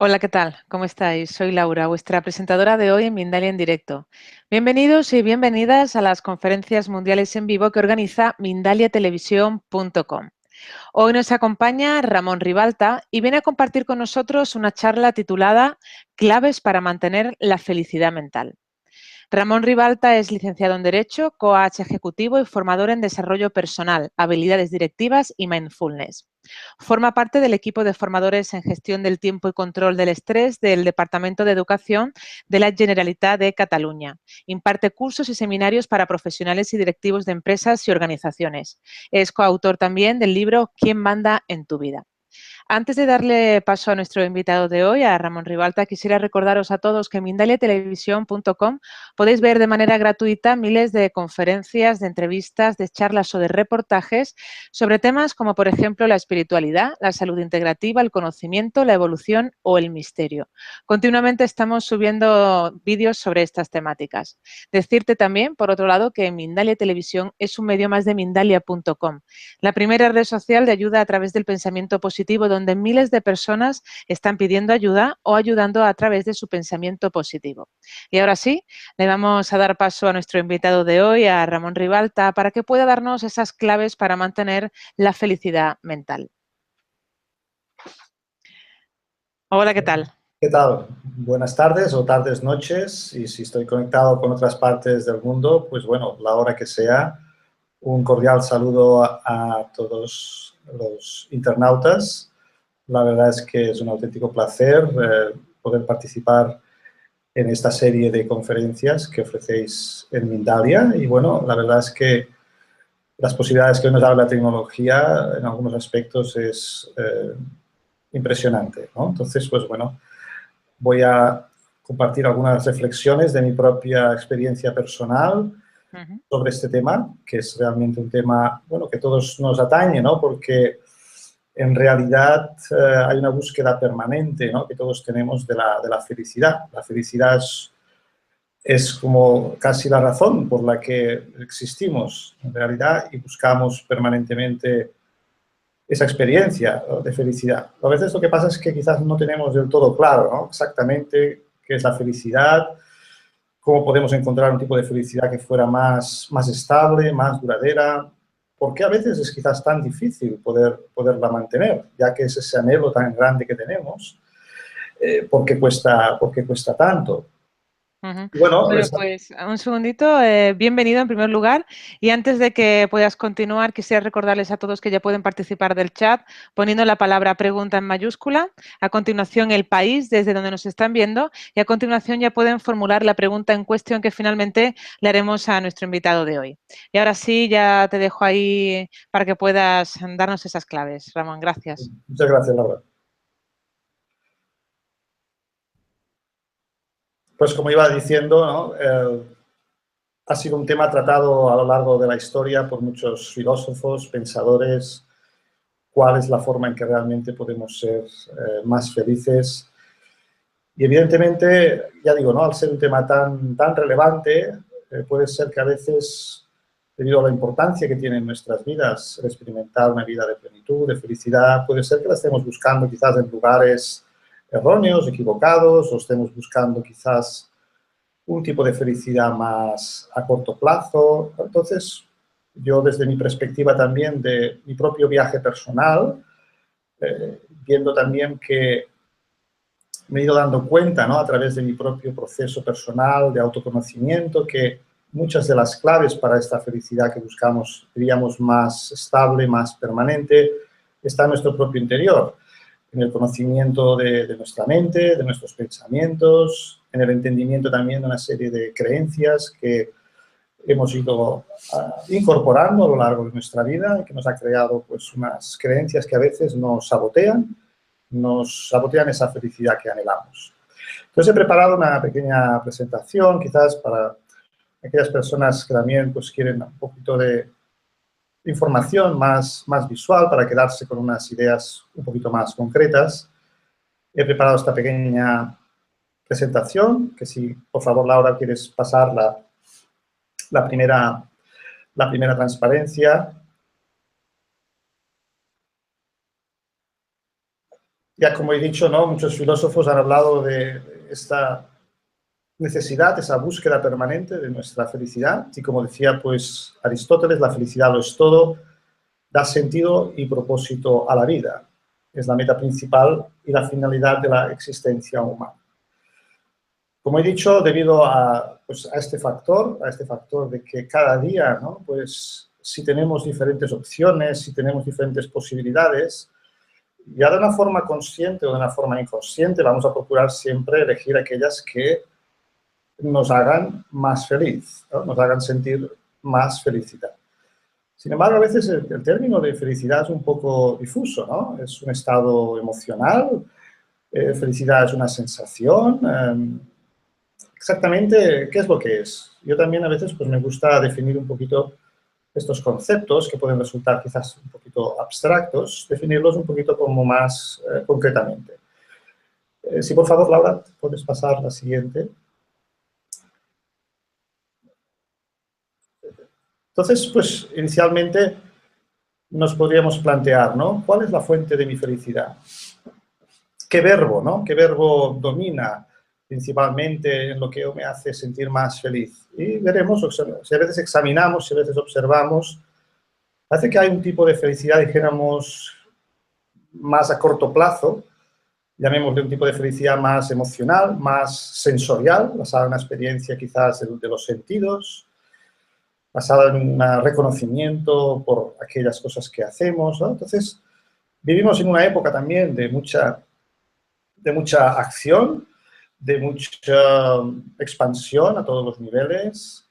Hola, ¿qué tal? ¿Cómo estáis? Soy Laura, vuestra presentadora de hoy en Mindalia en directo. Bienvenidos y bienvenidas a las conferencias mundiales en vivo que organiza mindaliatelevisión.com. Hoy nos acompaña Ramón Ribalta y viene a compartir con nosotros una charla titulada Claves para mantener la felicidad mental. Ramón Ribalta es licenciado en Derecho, coach ejecutivo y formador en desarrollo personal, habilidades directivas y mindfulness. Forma parte del equipo de formadores en gestión del tiempo y control del estrés del Departamento de Educación de la Generalitat de Cataluña. Imparte cursos y seminarios para profesionales y directivos de empresas y organizaciones. Es coautor también del libro ¿Quién manda en tu vida? Antes de darle paso a nuestro invitado de hoy, a Ramón Ribalta, quisiera recordaros a todos que en mindaliatelevisión.com podéis ver de manera gratuita miles de conferencias, de entrevistas, de charlas o de reportajes sobre temas como, por ejemplo, la espiritualidad, la salud integrativa, el conocimiento, la evolución o el misterio. Continuamente estamos subiendo vídeos sobre estas temáticas. Decirte también, por otro lado, que Mindalia Televisión es un medio más de mindalia.com, la primera red social de ayuda a través del pensamiento positivo, donde miles de personas están pidiendo ayuda o ayudando a través de su pensamiento positivo. Y ahora sí, le vamos a dar paso a nuestro invitado de hoy, a Ramón Ribalta, para que pueda darnos esas claves para mantener la felicidad mental. Hola, ¿qué tal? ¿Qué tal? Buenas tardes o tardes, noches. Y si estoy conectado con otras partes del mundo, pues bueno, la hora que sea. Un cordial saludo a todos los internautas. La verdad es que es un auténtico placer poder participar en esta serie de conferencias que ofrecéis en Mindalia. Y bueno, la verdad es que las posibilidades que nos da la tecnología en algunos aspectos es impresionante, ¿no? Entonces, pues bueno, voy a compartir algunas reflexiones de mi propia experiencia personal sobre este tema, que es realmente un tema, bueno, que a todos nos atañe, ¿no? Porque en realidad hay una búsqueda permanente, ¿no?, que todos tenemos de la felicidad. La felicidad es como casi la razón por la que existimos, en realidad, y buscamos permanentemente esa experiencia de felicidad. A veces lo que pasa es que quizás no tenemos del todo claro, ¿no?, exactamente qué es la felicidad, cómo podemos encontrar un tipo de felicidad que fuera más estable, más duradera, porque a veces es quizás tan difícil poderla mantener, ya que es ese anhelo tan grande que tenemos, porque cuesta tanto. Ujú. Y bueno, Bueno, pues un segundito. Bienvenido en primer lugar. Y antes de que puedas continuar, quisiera recordarles a todos que ya pueden participar del chat poniendo la palabra pregunta en mayúscula, a continuación el país desde donde nos están viendo y a continuación ya pueden formular la pregunta en cuestión que finalmente le haremos a nuestro invitado de hoy. Y ahora sí, ya te dejo ahí para que puedas darnos esas claves. Ramón, gracias. muchas gracias, Laura. Pues como iba diciendo, ¿no?, ha sido un tema tratado a lo largo de la historia por muchos filósofos, pensadores, cuál es la forma en que realmente podemos ser más felices. Y evidentemente, ya digo, ¿no?, al ser un tema tan relevante, puede ser que a veces, debido a la importancia que tiene en nuestras vidas, el experimentar una vida de plenitud, de felicidad, puede ser que la estemos buscando quizás en lugares erróneos, equivocados, o estemos buscando quizás un tipo de felicidad más a corto plazo. Entonces, yo desde mi perspectiva también de mi propio viaje personal, viendo también que me he ido dando cuenta, ¿no?, a través de mi propio proceso personal de autoconocimiento, que muchas de las claves para esta felicidad que buscamos, diríamos, más estable, más permanente, está en nuestro propio interior, en el conocimiento de nuestra mente, de nuestros pensamientos, en el entendimiento también de una serie de creencias que hemos ido incorporando a lo largo de nuestra vida, que nos ha creado pues unas creencias que a veces nos sabotean esa felicidad que anhelamos. Entonces he preparado una pequeña presentación, quizás para aquellas personas que también pues, quieren un poquito de información más visual para quedarse con unas ideas un poquito más concretas. He preparado esta pequeña presentación, que si por favor Laura quieres pasar la primera transparencia. Ya como he dicho, ¿no? Muchos filósofos han hablado de esta necesidad, esa búsqueda permanente de nuestra felicidad. Y como decía pues Aristóteles, la felicidad lo es todo, da sentido y propósito a la vida. Es la meta principal y la finalidad de la existencia humana. Como he dicho, debido a este factor de que cada día, ¿no? Pues si tenemos diferentes opciones, si tenemos diferentes posibilidades, ya de una forma consciente o de una forma inconsciente vamos a procurar siempre elegir aquellas que nos hagan más feliz, ¿no? Nos hagan sentir más felicidad. Sin embargo, a veces el término de felicidad es un poco difuso, ¿no? Es un estado emocional, felicidad es una sensación. Exactamente, ¿qué es lo que es? Yo también a veces pues, me gusta definir un poquito estos conceptos que pueden resultar quizás un poquito abstractos, definirlos un poquito como más concretamente. Si por favor, Laura, puedes pasar la siguiente. Entonces, pues inicialmente nos podríamos plantear, ¿no? ¿Cuál es la fuente de mi felicidad? ¿Qué verbo, ¿no? ¿Qué verbo domina principalmente en lo que me hace sentir más feliz? Y veremos, si a veces examinamos, si a veces observamos, parece que hay un tipo de felicidad, dijéramos, más a corto plazo, llamémosle un tipo de felicidad más emocional, más sensorial, basada en una experiencia quizás de los sentidos, basada en un reconocimiento por aquellas cosas que hacemos, ¿no? Entonces, vivimos en una época también de mucha acción, de mucha expansión a todos los niveles.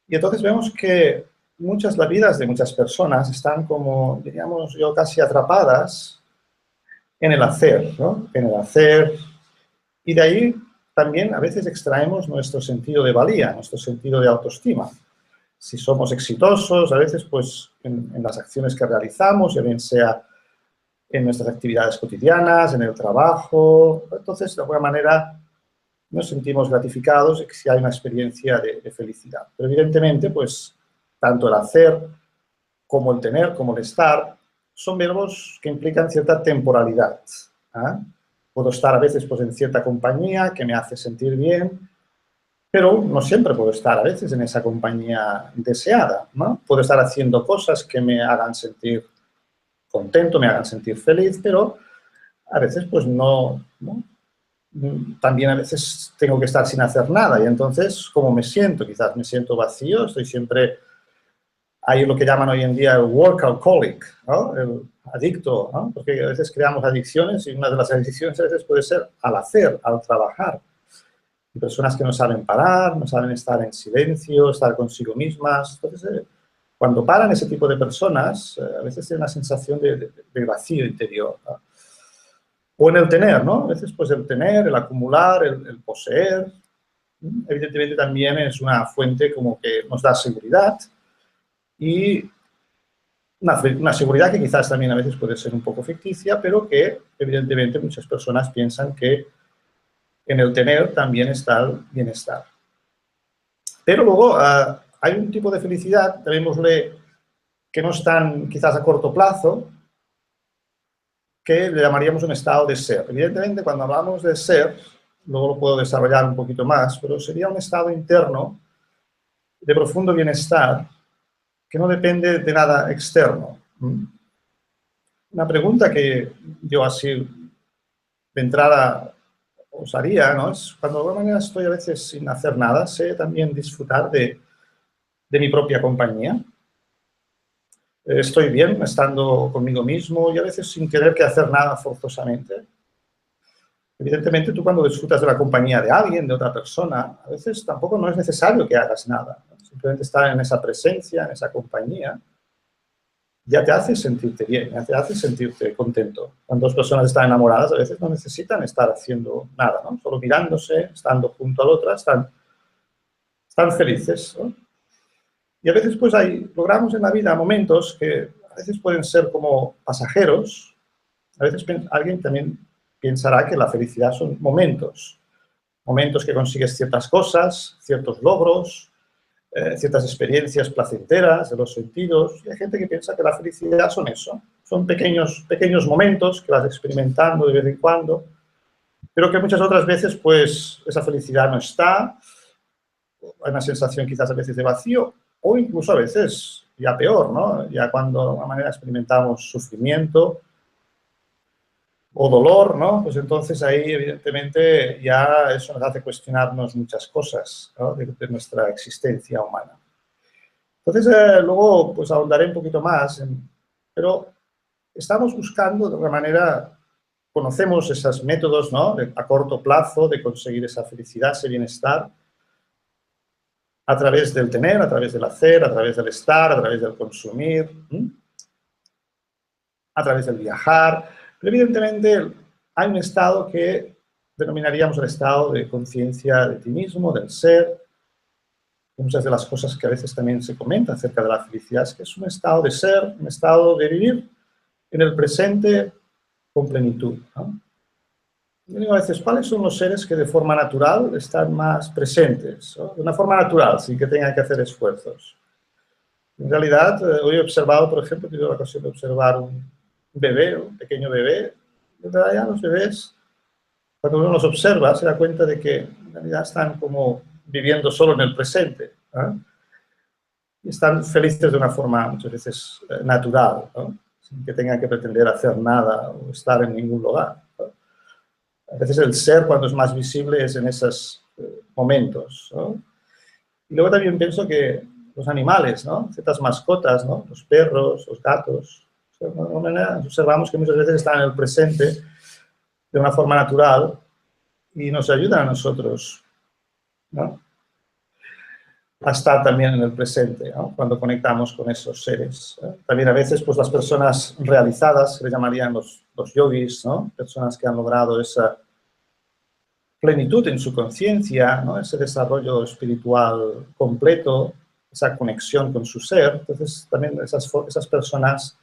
Y entonces vemos que las vidas de muchas personas están como, diríamos yo, casi atrapadas en el hacer, ¿no? En el hacer. Y de ahí también a veces extraemos nuestro sentido de valía, nuestro sentido de autoestima. Si somos exitosos, a veces pues en las acciones que realizamos, ya bien sea en nuestras actividades cotidianas, en el trabajo, entonces de alguna manera nos sentimos gratificados si hay una experiencia de felicidad. Pero evidentemente, pues, tanto el hacer como el tener, como el estar, son verbos que implican cierta temporalidad. ¿Ah? Puedo estar a veces pues, en cierta compañía que me hace sentir bien, pero no siempre puedo estar a veces en esa compañía deseada, ¿no? Puedo estar haciendo cosas que me hagan sentir contento, me hagan sentir feliz, pero a veces pues no. También a veces tengo que estar sin hacer nada y entonces, ¿cómo me siento? Quizás me siento vacío, estoy siempre, hay lo que llaman hoy en día el workaholic, ¿no? El adicto, ¿no? Porque a veces creamos adicciones y una de las adicciones a veces puede ser al hacer, al trabajar. Y personas que no saben parar, no saben estar en silencio, estar consigo mismas. Entonces, cuando paran ese tipo de personas, a veces tienen una sensación de vacío interior, ¿no? O en el tener, ¿no? A veces, pues, el tener, el acumular, el poseer, evidentemente también es una fuente como que nos da seguridad y una seguridad que quizás también a veces puede ser un poco ficticia, pero que evidentemente muchas personas piensan que en el tener también está el bienestar. Pero luego hay un tipo de felicidad, llamémosle, que no es tan quizás a corto plazo, que le llamaríamos un estado de ser. Evidentemente, cuando hablamos de ser, luego lo puedo desarrollar un poquito más, pero sería un estado interno de profundo bienestar que no depende de nada externo. Una pregunta que yo así de entrada os haría, ¿no? Es cuando de alguna manera estoy a veces sin hacer nada, sé también disfrutar de mi propia compañía. Estoy bien estando conmigo mismo y a veces sin tener que hacer nada forzosamente. Evidentemente, tú cuando disfrutas de la compañía de alguien, de otra persona, a veces tampoco no es necesario que hagas nada, ¿no? Simplemente estar en esa presencia, en esa compañía, ya te hace sentirte bien, ya te hace sentirte contento. Cuando dos personas están enamoradas, a veces no necesitan estar haciendo nada, ¿no? Solo mirándose, estando junto a la otra, están felices, ¿no? Y a veces pues logramos en la vida momentos que a veces pueden ser como pasajeros. A veces alguien también pensará que la felicidad son momentos. Momentos que consigues ciertas cosas, ciertos logros, ciertas experiencias placenteras de los sentidos. Y hay gente que piensa que la felicidad son eso. Son pequeños momentos que vas experimentando de vez en cuando, pero que muchas otras veces, pues, esa felicidad no está, hay una sensación quizás a veces de vacío, o incluso a veces, ya peor, ¿no? Ya cuando de alguna manera experimentamos sufrimiento o dolor, ¿no? Pues entonces ahí, evidentemente, ya eso nos hace cuestionarnos muchas cosas, ¿no? de nuestra existencia humana. Entonces, luego, pues ahondaré un poquito más, pero estamos buscando de alguna manera, conocemos esos métodos, ¿no? A corto plazo de conseguir esa felicidad, ese bienestar, a través del tener, a través del hacer, a través del estar, a través del consumir, a través del viajar. Pero evidentemente hay un estado que denominaríamos el estado de conciencia de ti mismo, del ser. Muchas de las cosas que a veces también se comenta acerca de la felicidad es que es un estado de ser, un estado de vivir en el presente con plenitud, ¿no? Yo digo a veces, ¿cuáles son los seres que de forma natural están más presentes, ¿no? De una forma natural, sin que tengan que hacer esfuerzos. En realidad, hoy he observado, por ejemplo, he tenido la ocasión de observar un bebé, un pequeño bebé. En realidad, los bebés, cuando uno los observa, se da cuenta de que en realidad están como viviendo solo en el presente, ¿no? Y están felices de una forma muchas veces natural, ¿no? Sin que tengan que pretender hacer nada o estar en ningún lugar, ¿no? A veces el ser, cuando es más visible, es en esos momentos, ¿no? Y luego también pienso que los animales, ¿no? Ciertas mascotas, ¿no? Los perros, los gatos, de alguna manera observamos que muchas veces están en el presente de una forma natural y nos ayudan a nosotros, ¿no? A estar también en el presente, ¿no? Cuando conectamos con esos seres, ¿eh? También a veces, pues, las personas realizadas, que le llamarían los yogis, ¿no? Personas que han logrado esa plenitud en su conciencia, ¿no? Ese desarrollo espiritual completo, esa conexión con su ser. Entonces, también esas personas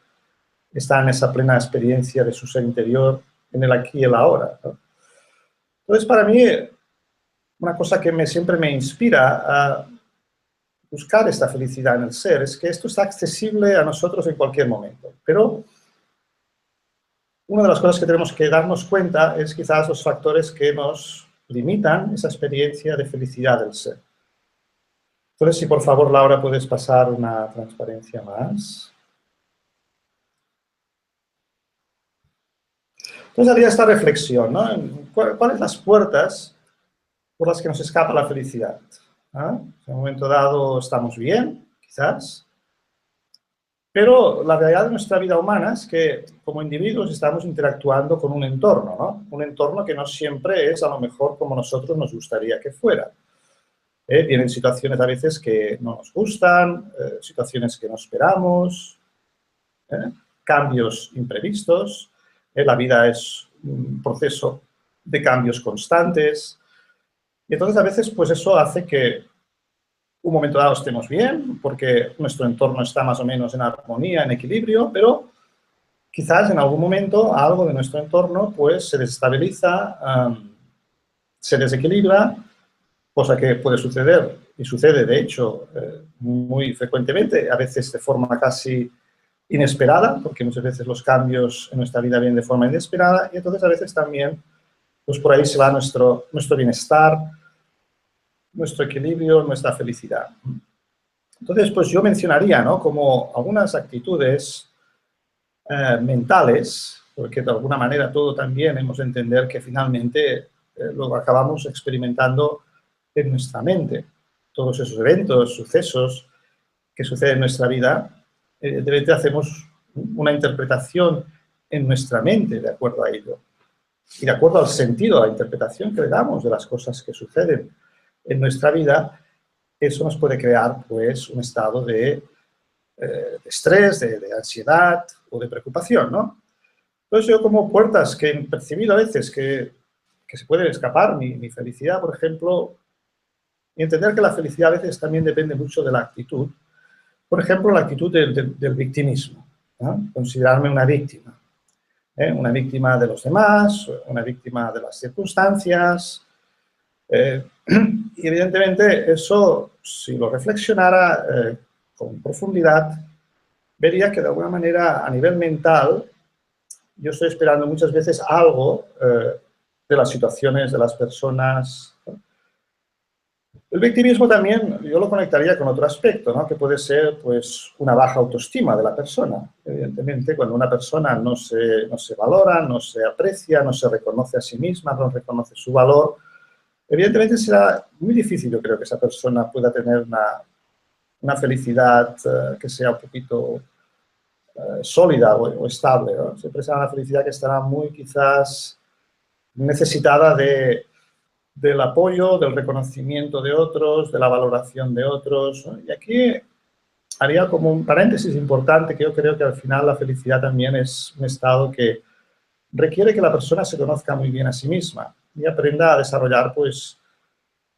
están en esa plena experiencia de su ser interior, en el aquí y el ahora, ¿no? Entonces, para mí, una cosa que siempre me inspira a buscar esta felicidad en el ser es que esto está accesible a nosotros en cualquier momento. Pero una de las cosas que tenemos que darnos cuenta es quizás los factores que nos limitan esa experiencia de felicidad del ser. Entonces, si por favor, Laura, puedes pasar una transparencia más. Entonces, haría esta reflexión, ¿no? ¿Cuáles las puertas por las que nos escapa la felicidad? ¿Ah? En un momento dado estamos bien, quizás, pero la realidad de nuestra vida humana es que como individuos estamos interactuando con un entorno, ¿no? Un entorno que no siempre es a lo mejor como nosotros nos gustaría que fuera. Vienen situaciones a veces que no nos gustan, situaciones que no esperamos, cambios imprevistos. La vida es un proceso de cambios constantes. Y entonces a veces pues eso hace que un momento dado estemos bien, porque nuestro entorno está más o menos en armonía, en equilibrio, pero quizás en algún momento algo de nuestro entorno pues se desestabiliza, se desequilibra, cosa que puede suceder y sucede de hecho muy frecuentemente, a veces de forma casi inesperada, porque muchas veces los cambios en nuestra vida vienen de forma inesperada y entonces a veces también pues por ahí se va nuestro bienestar, nuestro equilibrio, nuestra felicidad. Entonces, pues yo mencionaría, ¿no? Como algunas actitudes mentales, porque de alguna manera todo también hemos de entender que finalmente lo acabamos experimentando en nuestra mente. Todos esos eventos, sucesos que suceden en nuestra vida, evidentemente hacemos una interpretación en nuestra mente de acuerdo a ello. Y de acuerdo al sentido, a la interpretación que le damos de las cosas que suceden en nuestra vida, eso nos puede crear, pues, un estado de estrés, de ansiedad o de preocupación, ¿no? Entonces, yo como puertas que he percibido a veces que se puede escapar mi felicidad, por ejemplo, y entender que la felicidad a veces también depende mucho de la actitud. Por ejemplo, la actitud del victimismo, ¿no? Considerarme una víctima. Una víctima de los demás, una víctima de las circunstancias. Y evidentemente eso, si lo reflexionara con profundidad, vería que de alguna manera a nivel mental yo estoy esperando muchas veces algo de las situaciones, de las personas. El victimismo también yo lo conectaría con otro aspecto, ¿no? Que puede ser pues, una baja autoestima de la persona. Evidentemente, cuando una persona no se valora, no se aprecia, no se reconoce a sí misma, no reconoce su valor, evidentemente será muy difícil, yo creo, que esa persona pueda tener una felicidad que sea un poquito sólida o estable, ¿no? Siempre será una felicidad que estará muy quizás necesitada del apoyo, del reconocimiento de otros, de la valoración de otros, ¿no? Y aquí haría como un paréntesis importante, que yo creo que al final la felicidad también es un estado que requiere que la persona se conozca muy bien a sí misma y aprenda a desarrollar pues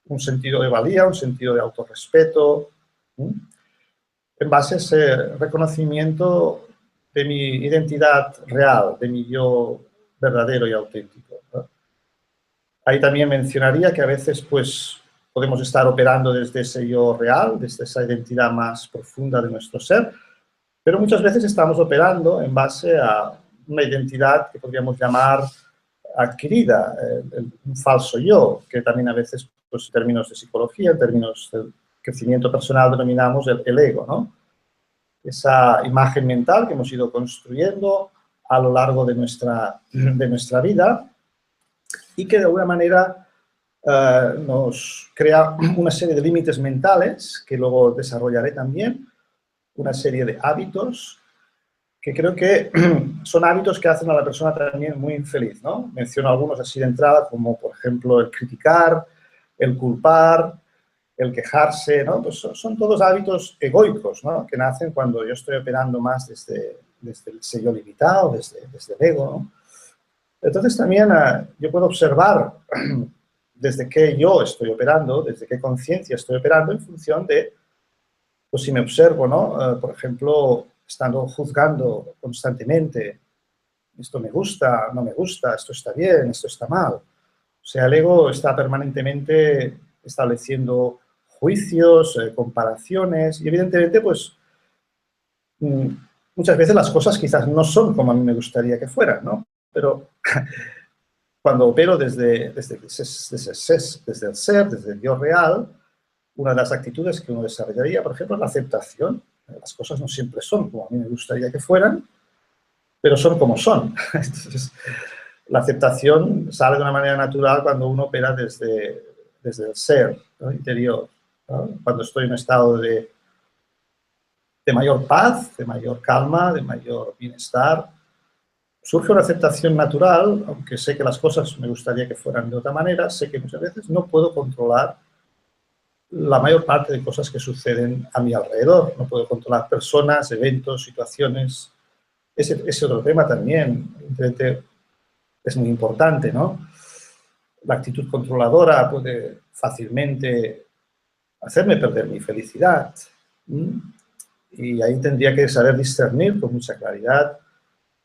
un sentido de valía, un sentido de autorrespeto, ¿sí? En base a ese reconocimiento de mi identidad real, de mi yo verdadero y auténtico, ¿no? Ahí también mencionaría que a veces pues, podemos estar operando desde ese yo real, desde esa identidad más profunda de nuestro ser, pero muchas veces estamos operando en base a una identidad que podríamos llamar adquirida, un falso yo, que también a veces, pues, en términos de psicología, en términos del crecimiento personal, denominamos el ego, ¿no? Esa imagen mental que hemos ido construyendo a lo largo de nuestra vida y que de alguna manera nos crea una serie de límites mentales, que luego desarrollaré también, una serie de hábitos que creo que son hábitos que hacen a la persona también muy infeliz, ¿no? Menciono algunos así de entrada, como por ejemplo el criticar, el culpar, el quejarse, ¿no? Pues son todos hábitos egoicos, ¿no? Que nacen cuando yo estoy operando más desde el sello limitado, desde el ego, ¿no? Entonces también yo puedo observar desde qué yo estoy operando, desde qué conciencia estoy operando en función de, pues si me observo, ¿no? Por ejemplo, estando juzgando constantemente, esto me gusta, no me gusta, esto está bien, esto está mal. O sea, el ego está permanentemente estableciendo juicios, comparaciones y evidentemente, pues, muchas veces las cosas quizás no son como a mí me gustaría que fueran, ¿no? Pero cuando opero desde el ser, desde el yo real, una de las actitudes que uno desarrollaría, por ejemplo, es la aceptación. Las cosas no siempre son como a mí me gustaría que fueran, pero son como son. Entonces, la aceptación sale de una manera natural cuando uno opera desde el ser, ¿no? Interior, ¿no? Cuando estoy en un estado de mayor paz, de mayor calma, de mayor bienestar, surge una aceptación natural, aunque sé que las cosas me gustaría que fueran de otra manera, sé que muchas veces no puedo controlar la mayor parte de cosas que suceden a mi alrededor. No puedo controlar personas, eventos, situaciones. Ese otro tema también es muy importante, ¿no? La actitud controladora puede fácilmente hacerme perder mi felicidad. Y ahí tendría que saber discernir con mucha claridad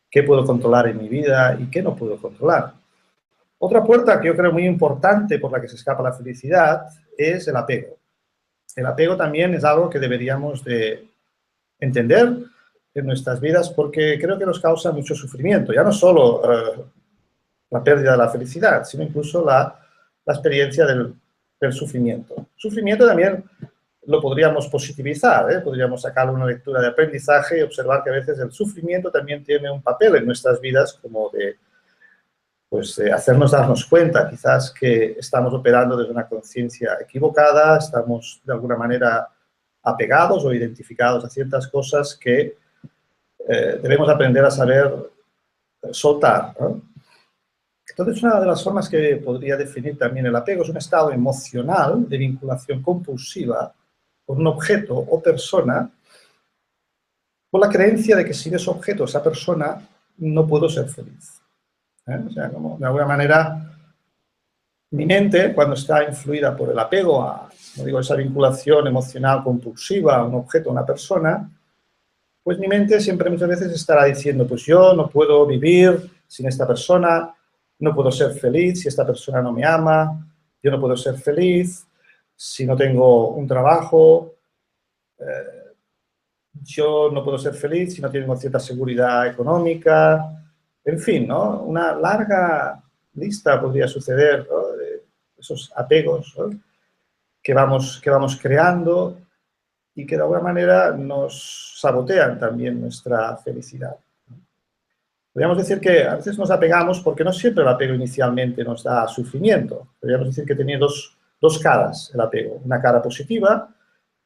qué puedo controlar en mi vida y qué no puedo controlar. Otra puerta que yo creo muy importante por la que se escapa la felicidad es el apego. El apego también es algo que deberíamos de entender en nuestras vidas porque creo que nos causa mucho sufrimiento. Ya no solo la pérdida de la felicidad, sino incluso la experiencia del sufrimiento. Sufrimiento también lo podríamos positivizar, ¿eh? Podríamos sacarle una lectura de aprendizaje y observar que a veces el sufrimiento también tiene un papel en nuestras vidas como de, pues, de hacernos darnos cuenta quizás que estamos operando desde una conciencia equivocada, estamos de alguna manera apegados o identificados a ciertas cosas que debemos aprender a saber soltar, ¿no? Entonces, una de las formas que podría definir también el apego es un estado emocional de vinculación compulsiva con un objeto o persona, con la creencia de que sin ese objeto, esa persona, no puedo ser feliz. O sea, como de alguna manera, mi mente, cuando está influida por el apego a, como digo, esa vinculación emocional compulsiva a un objeto, a una persona, pues mi mente siempre muchas veces estará diciendo, pues yo no puedo vivir sin esta persona, no puedo ser feliz si esta persona no me ama, yo no puedo ser feliz si no tengo un trabajo, yo no puedo ser feliz si no tengo cierta seguridad económica, en fin, ¿no? Una larga lista podría suceder, ¿no? De esos apegos, ¿no? que vamos creando y que de alguna manera nos sabotean también nuestra felicidad. Podríamos decir que a veces nos apegamos porque no siempre el apego inicialmente nos da sufrimiento. Podríamos decir que tiene dos caras el apego. Una cara positiva,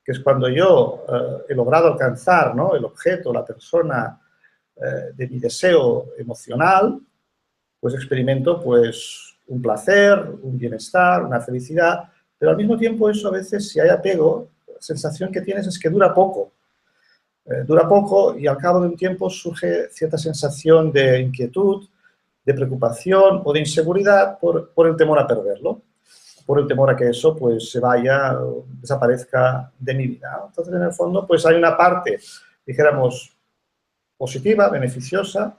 que es cuando yo he logrado alcanzar, ¿no? el objeto, la persona de mi deseo emocional, pues experimento pues, un placer, un bienestar, una felicidad, pero al mismo tiempo eso a veces, si hay apego, la sensación que tienes es que dura poco. Dura poco y al cabo de un tiempo surge cierta sensación de inquietud, de preocupación o de inseguridad por el temor a perderlo, por el temor a que eso pues se vaya, desaparezca de mi vida. Entonces, en el fondo, pues hay una parte, dijéramos, positiva, beneficiosa,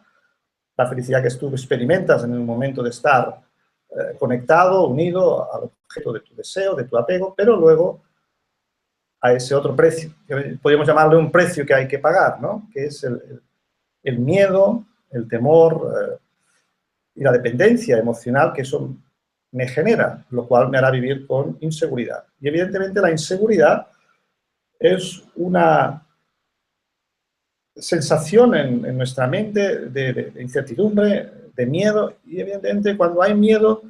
la felicidad que tú experimentas en el momento de estar conectado, unido al objeto de tu deseo, de tu apego, pero luego a ese otro precio, que podríamos llamarle un precio que hay que pagar, ¿no? Que es el miedo, el temor y la dependencia emocional que eso me genera, lo cual me hará vivir con inseguridad. Y evidentemente la inseguridad es una sensación en nuestra mente de incertidumbre, de miedo, y evidentemente cuando hay miedo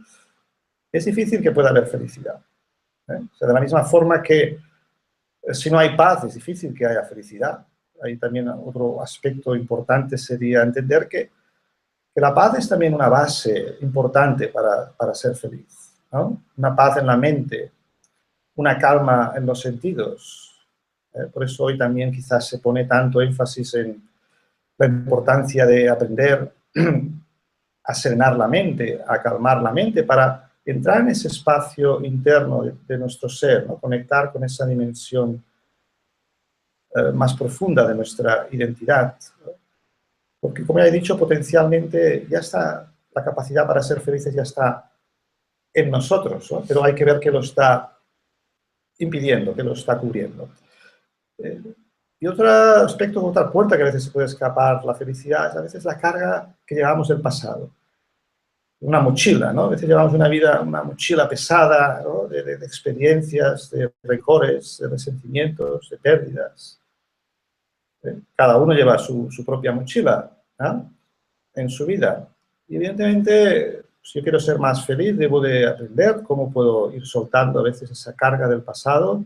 es difícil que pueda haber felicidad. O sea, de la misma forma que si no hay paz es difícil que haya felicidad. Ahí también otro aspecto importante sería entender que la paz es también una base importante para ser feliz, ¿no? Una paz en la mente, una calma en los sentidos. Por eso hoy también quizás se pone tanto énfasis en la importancia de aprender a serenar la mente, a calmar la mente, para entrar en ese espacio interno de nuestro ser, ¿no? Conectar con esa dimensión más profunda de nuestra identidad. Porque, como ya he dicho, potencialmente ya está, la capacidad para ser felices ya está en nosotros, ¿no? Pero hay que ver qué lo está impidiendo, qué lo está cubriendo. Y otro aspecto, otra puerta que a veces se puede escapar la felicidad es a veces la carga que llevamos del pasado. Una mochila, ¿no? A veces llevamos una mochila pesada, ¿no? de experiencias, de rencores, de resentimientos, de pérdidas. Cada uno lleva su propia mochila, ¿no? En su vida. Y evidentemente, si yo quiero ser más feliz, debo de aprender cómo puedo ir soltando a veces esa carga del pasado,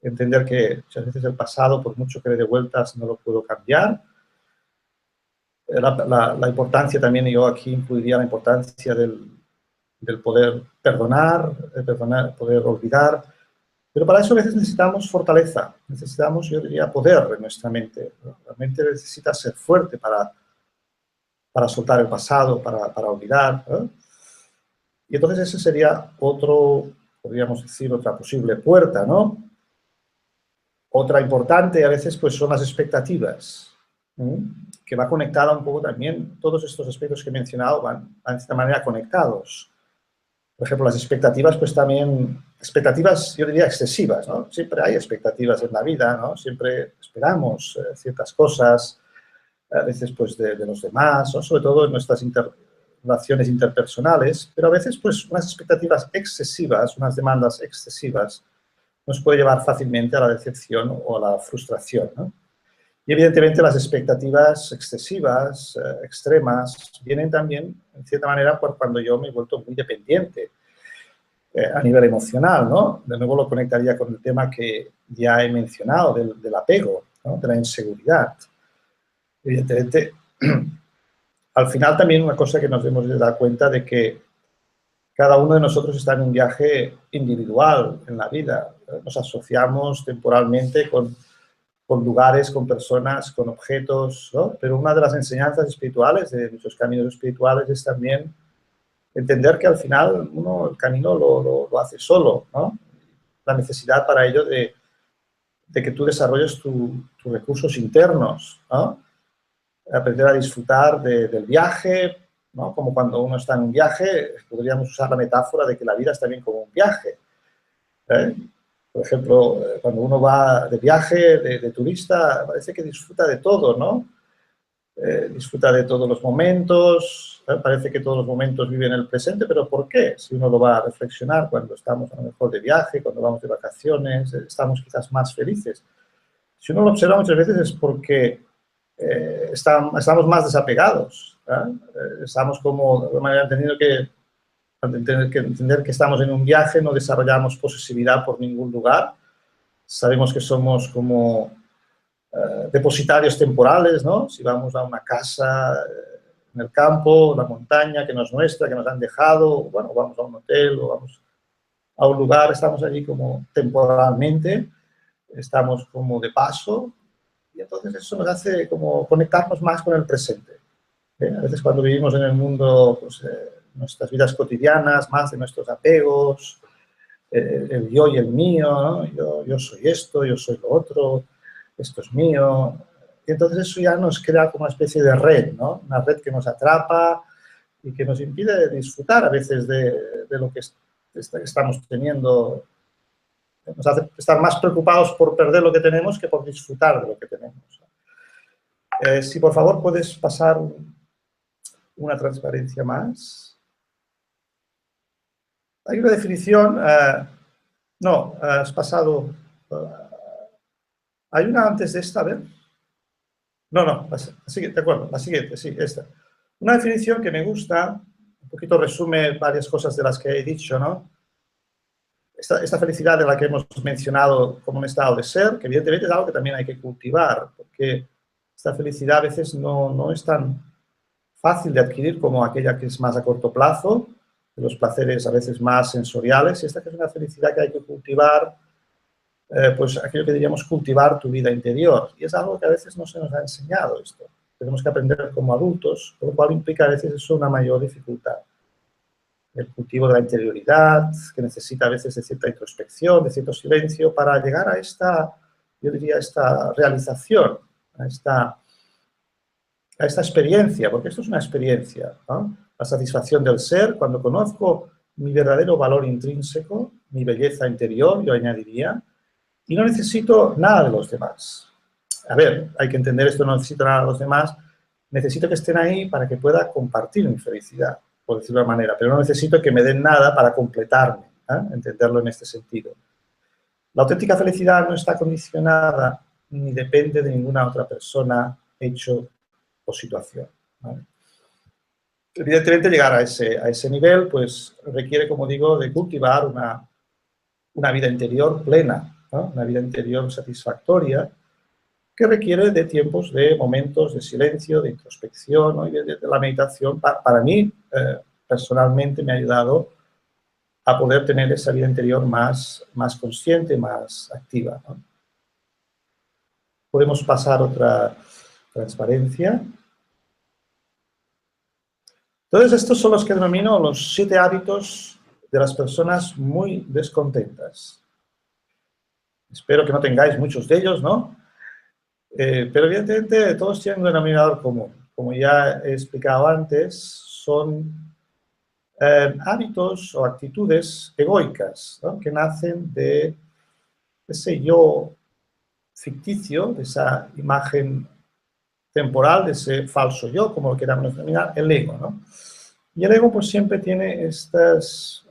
entender que muchas veces el pasado, por mucho que le dé vueltas, no lo puedo cambiar. La importancia también, yo aquí incluiría la importancia del poder perdonar, poder olvidar, pero para eso a veces necesitamos fortaleza, necesitamos, yo diría, poder en nuestra mente. La mente necesita ser fuerte para soltar el pasado, para olvidar, ¿eh? Y entonces ese sería otro, podríamos decir, otra posible puerta, ¿no? Otra importante a veces pues son las expectativas, que va conectada un poco también, todos estos aspectos que he mencionado van de esta manera conectados. Por ejemplo, las expectativas, pues también, expectativas yo diría excesivas, ¿no? Siempre hay expectativas en la vida, ¿no? Siempre esperamos ciertas cosas, a veces pues de los demás, ¿no? Sobre todo en nuestras relaciones interpersonales, pero a veces pues unas expectativas excesivas, unas demandas excesivas, nos puede llevar fácilmente a la decepción o a la frustración, ¿no? Y evidentemente las expectativas excesivas, extremas, vienen también, en cierta manera, por cuando yo me he vuelto muy dependiente a nivel emocional, ¿no? De nuevo lo conectaría con el tema que ya he mencionado, del apego, ¿no? De la inseguridad. Evidentemente, al final también una cosa que nos hemos de dar cuenta de que cada uno de nosotros está en un viaje individual en la vida. Nos asociamos temporalmente con lugares, con personas, con objetos, ¿no? Pero una de las enseñanzas espirituales, de muchos caminos espirituales, es también entender que al final uno el camino lo hace solo, ¿no? La necesidad para ello de que tú desarrolles tus recursos internos, ¿no? Aprender a disfrutar del viaje, ¿no? Como cuando uno está en un viaje, podríamos usar la metáfora de que la vida es también como un viaje, ¿eh? Por ejemplo, cuando uno va de viaje, de turista, parece que disfruta de todo, ¿no? Disfruta de todos los momentos, parece que todos los momentos viven el presente, pero ¿por qué? Si uno lo va a reflexionar cuando estamos a lo mejor de viaje, cuando vamos de vacaciones, estamos quizás más felices. Si uno lo observa muchas veces es porque estamos más desapegados, estamos como, de alguna manera, teniendo que entender que estamos en un viaje, no desarrollamos posesividad por ningún lugar, sabemos que somos como depositarios temporales, ¿no? Si vamos a una casa en el campo, la montaña que no es nuestra, que nos han dejado, bueno, vamos a un hotel o vamos a un lugar, estamos allí como temporalmente, estamos como de paso, y entonces eso nos hace como conectarnos más con el presente. A veces cuando vivimos en el mundo, pues, nuestras vidas cotidianas, más de nuestros apegos, el yo y el mío, ¿no? Yo soy esto, yo soy lo otro, esto es mío. Y entonces eso ya nos crea como una especie de red, ¿no? Una red que nos atrapa y que nos impide disfrutar a veces de lo que estamos teniendo. Nos hace estar más preocupados por perder lo que tenemos que por disfrutar de lo que tenemos. Si por favor puedes pasar una transparencia más. Hay una definición, no, has pasado, hay una antes de esta, a ver. No, la siguiente, de acuerdo, la siguiente, sí, esta. Una definición que me gusta, un poquito resume varias cosas de las que he dicho, ¿no? Esta felicidad de la que hemos mencionado como un estado de ser, que evidentemente es algo que también hay que cultivar, porque esta felicidad a veces no es tan fácil de adquirir como aquella que es más a corto plazo, de los placeres a veces más sensoriales, y esta que es una felicidad que hay que cultivar, pues aquello que diríamos cultivar tu vida interior, y es algo que a veces no se nos ha enseñado esto. Tenemos que aprender como adultos, lo cual implica a veces eso una mayor dificultad. El cultivo de la interioridad, que necesita a veces de cierta introspección, de cierto silencio, para llegar a esta, yo diría, esta realización, a esta experiencia, porque esto es una experiencia, ¿no? La satisfacción del ser, cuando conozco mi verdadero valor intrínseco, mi belleza interior, yo añadiría, y no necesito nada de los demás. A ver, hay que entender esto, no necesito nada de los demás, necesito que estén ahí para que pueda compartir mi felicidad, por decirlo de una manera, pero no necesito que me den nada para completarme, entenderlo en este sentido. La auténtica felicidad no está condicionada ni depende de ninguna otra persona, hecho o situación, ¿vale? Evidentemente, llegar a ese nivel, pues, requiere, como digo, de cultivar una vida interior plena, ¿no? Una vida interior satisfactoria, que requiere de tiempos, de momentos de silencio, de introspección, ¿no? Y de la meditación. Para mí, personalmente, me ha ayudado a poder tener esa vida interior más consciente, más activa, ¿no? Podemos pasar otra transparencia. Entonces, estos son los que denomino los 7 hábitos de las personas muy descontentas. Espero que no tengáis muchos de ellos, ¿no? Pero evidentemente todos tienen un denominador común. Como ya he explicado antes, son hábitos o actitudes egoicas, ¿no? Que nacen de ese yo ficticio, de esa imagen temporal, de ese falso yo, como lo queramos denominar, el ego, ¿no? Y el ego pues siempre tiene estas,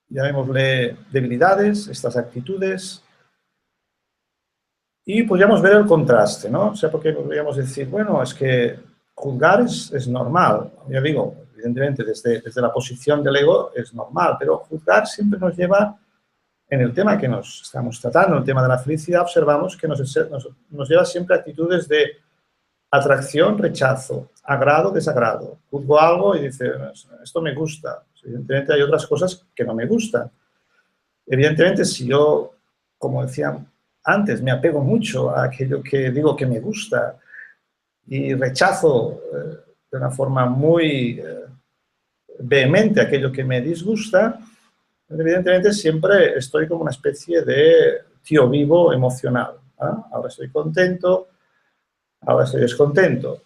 llamémosle, debilidades, estas actitudes, y podríamos ver el contraste, ¿no? O sea, porque podríamos decir, bueno, es que juzgar es normal. Ya digo, evidentemente desde la posición del ego es normal, pero juzgar siempre nos lleva, en el tema que nos estamos tratando, el tema de la felicidad, observamos que nos lleva siempre a actitudes de atracción, rechazo, agrado, desagrado. Juzgo algo y dice, esto me gusta. Evidentemente hay otras cosas que no me gustan. Evidentemente, si yo, como decía antes, me apego mucho a aquello que digo que me gusta y rechazo de una forma muy vehemente aquello que me disgusta, evidentemente siempre estoy como una especie de tío vivo emocional. Ahora estoy contento, ahora estoy descontento.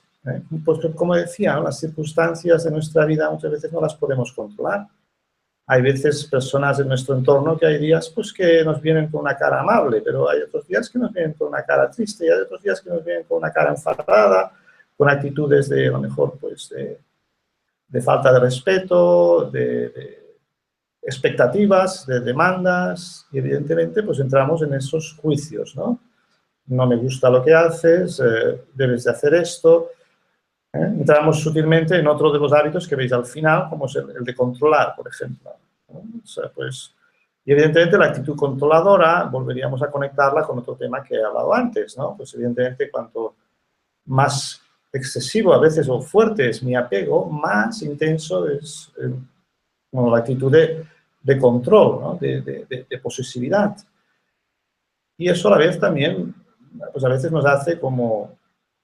Pues como decía, las circunstancias de nuestra vida muchas veces no las podemos controlar. hay veces personas en nuestro entorno que hay días pues, que nos vienen con una cara amable, pero hay otros días que nos vienen con una cara triste, y hay otros días que nos vienen con una cara enfadada, con actitudes de, a lo mejor, pues, de falta de respeto, de expectativas, de demandas, y evidentemente pues entramos en esos juicios, ¿no? No me gusta lo que haces, debes de hacer esto. Entramos sutilmente en otro de los hábitos que veis al final, como es el de controlar, por ejemplo, ¿no? O sea, pues, y evidentemente la actitud controladora volveríamos a conectarla con otro tema que he hablado antes, ¿no? Pues evidentemente cuanto más excesivo a veces o fuerte es mi apego, más intenso es bueno, la actitud de control, ¿no? de posesividad. Y eso a la vez también, pues a veces nos hace como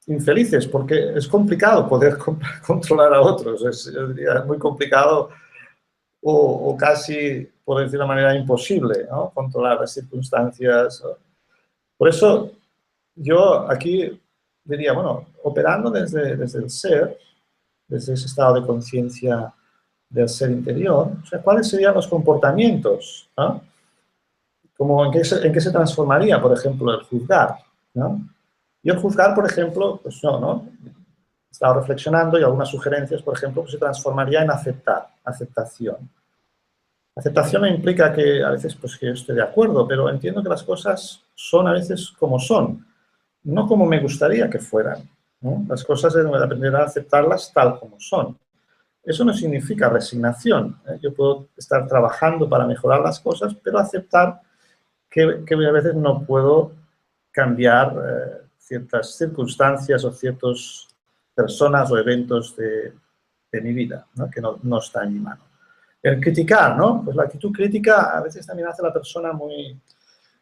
infelices, porque es complicado poder controlar a otros, yo diría, muy complicado o casi, por decir de una manera, imposible, ¿no? Controlar las circunstancias, ¿no? Por eso yo aquí diría, bueno, operando desde el ser, desde ese estado de conciencia del ser interior, o sea, ¿cuáles serían los comportamientos? ¿No? Como en qué se transformaría, por ejemplo, el juzgar, ¿no? Y el juzgar, por ejemplo, pues no. He estado reflexionando y algunas sugerencias, por ejemplo, pues se transformaría en aceptar, aceptación. Aceptación no implica que a veces pues que yo esté de acuerdo, pero entiendo que las cosas son a veces como son, no como me gustaría que fueran, ¿no? Las cosas deben aprender a aceptarlas tal como son. Eso no significa resignación, ¿eh? Yo puedo estar trabajando para mejorar las cosas, pero aceptar que a veces no puedo cambiar ciertas circunstancias o ciertas personas o eventos de mi vida, ¿no? Que no está en mi mano. El criticar, ¿no? Pues la actitud crítica a veces también hace a la persona muy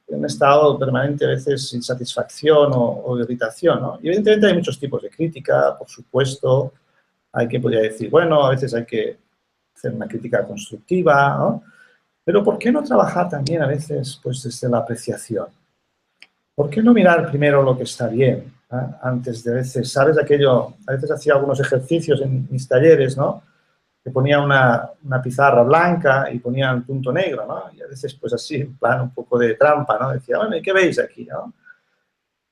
en un estado permanente, a veces de insatisfacción o de irritación, ¿no? Y evidentemente hay muchos tipos de crítica, por supuesto. Hay que podría decir, bueno, a veces hay que hacer una crítica constructiva, ¿no? Pero ¿por qué no trabajar también a veces pues desde la apreciación? ¿Por qué no mirar primero lo que está bien? Antes de veces, ¿sabes aquello? A veces hacía algunos ejercicios en mis talleres, ¿no? Que ponía una pizarra blanca y ponía un punto negro, ¿no? Y a veces, pues así, en plan un poco de trampa, ¿no? Decía, bueno, ¿y qué veis aquí, no?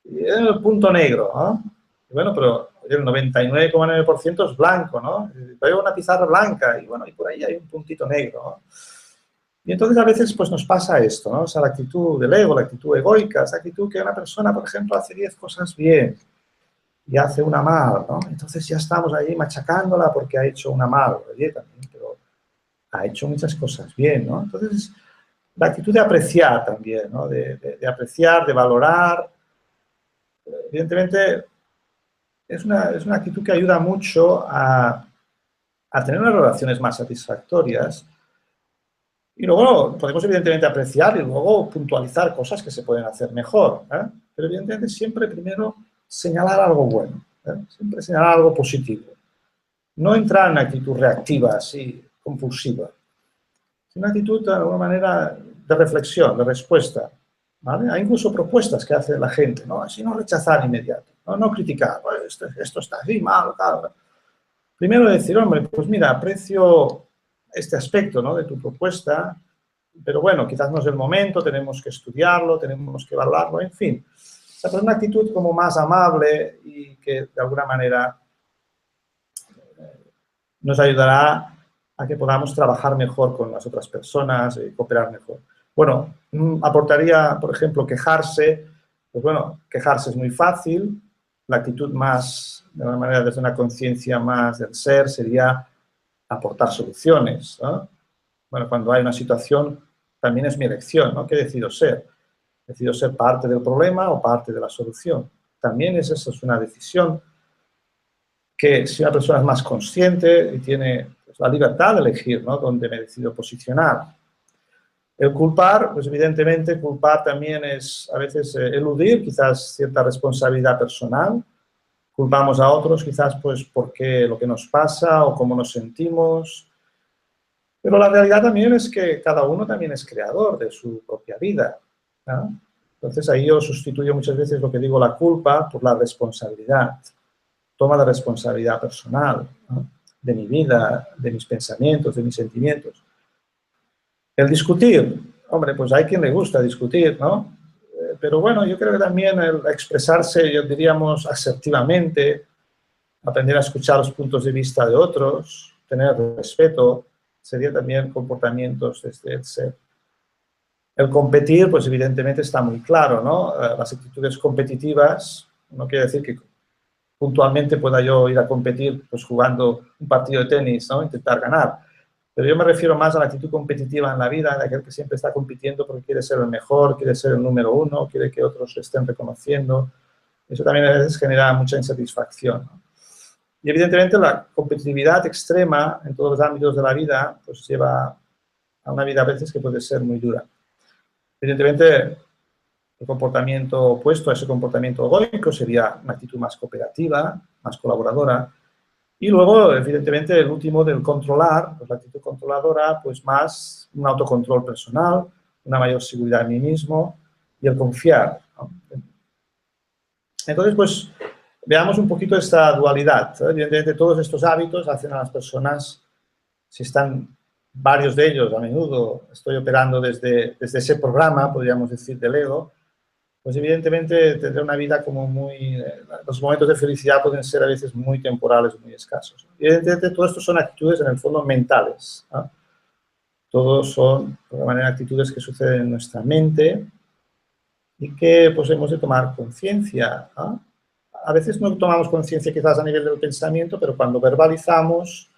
Y el punto negro, ¿no? Y bueno, pero el 99,9% es blanco, ¿no? Veo una pizarra blanca y bueno, y por ahí hay un puntito negro, ¿no? Y entonces a veces pues nos pasa esto, ¿no? O sea, la actitud del ego, la actitud egoica, esa actitud que una persona, por ejemplo, hace 10 cosas bien y hace una mal, ¿no? Entonces ya estamos ahí machacándola porque ha hecho una mal, oye, también, pero ha hecho muchas cosas bien, ¿no? Entonces, la actitud de apreciar también, ¿no? De apreciar, de valorar. Evidentemente, es una actitud que ayuda mucho a tener unas relaciones más satisfactorias. Y luego podemos evidentemente apreciar y luego puntualizar cosas que se pueden hacer mejor, ¿eh? Pero evidentemente siempre primero señalar algo bueno, ¿eh? Siempre señalar algo positivo. No entrar en una actitud reactiva, así, compulsiva. Sino una actitud de alguna manera de reflexión, de respuesta, ¿vale? Hay incluso propuestas que hace la gente, ¿no? Así no rechazar inmediato, no criticar, esto está así, mal, tal. Primero decir, hombre, pues mira, aprecio este aspecto, ¿no? De tu propuesta, pero bueno, quizás no es el momento, tenemos que estudiarlo, tenemos que evaluarlo, en fin. O sea, pues una actitud como más amable y que de alguna manera nos ayudará a que podamos trabajar mejor con las otras personas y cooperar mejor. Bueno, aportaría, por ejemplo, quejarse. Pues bueno, quejarse es muy fácil. La actitud más, de alguna manera, desde una conciencia más del ser, sería aportar soluciones, ¿no? Bueno, cuando hay una situación, también es mi elección, ¿no? ¿Qué decido ser? ¿Decido ser parte del problema o parte de la solución? También esa es una decisión que si una persona es más consciente y tiene pues, la libertad de elegir, ¿no? Dónde me decido posicionar. El culpar, pues evidentemente culpar también es a veces eludir quizás cierta responsabilidad personal. Culpamos a otros quizás pues porque lo que nos pasa o cómo nos sentimos. Pero la realidad también es que cada uno también es creador de su propia vida, ¿no? Entonces ahí yo sustituyo muchas veces lo que digo la culpa por la responsabilidad. Toma la responsabilidad personal, ¿no? De mi vida, de mis pensamientos, de mis sentimientos. El discutir, hombre, pues hay quien le gusta discutir, ¿no? Pero bueno, yo creo que también el expresarse, yo diríamos, asertivamente, aprender a escuchar los puntos de vista de otros, tener respeto, sería también comportamientos desde el ser. El competir, pues evidentemente está muy claro, ¿no? Las actitudes competitivas, no quiere decir que puntualmente pueda yo ir a competir pues jugando un partido de tenis, ¿no? Intentar ganar. Pero yo me refiero más a la actitud competitiva en la vida, de aquel que siempre está compitiendo porque quiere ser el mejor, quiere ser el número uno, quiere que otros lo estén reconociendo. Eso también a veces genera mucha insatisfacción, ¿no? Y evidentemente la competitividad extrema en todos los ámbitos de la vida pues lleva a una vida a veces que puede ser muy dura. Evidentemente, el comportamiento opuesto a ese comportamiento egoico sería una actitud más cooperativa, más colaboradora. Y luego, evidentemente, el último del controlar, pues la actitud controladora, pues más un autocontrol personal, una mayor seguridad en mí mismo y el confiar, ¿no? Entonces, pues, veamos un poquito esta dualidad, ¿no? Evidentemente, todos estos hábitos hacen a las personas, si están varios de ellos, a menudo estoy operando desde ese programa, podríamos decir, del ego, pues evidentemente tendré una vida como muy... los momentos de felicidad pueden ser a veces muy temporales, muy escasos. Evidentemente, todo esto son actitudes en el fondo mentales, ¿no? Todos son, de alguna manera, actitudes que suceden en nuestra mente y que pues hemos de tomar conciencia, ¿no? A veces no tomamos conciencia quizás a nivel del pensamiento, pero cuando verbalizamos,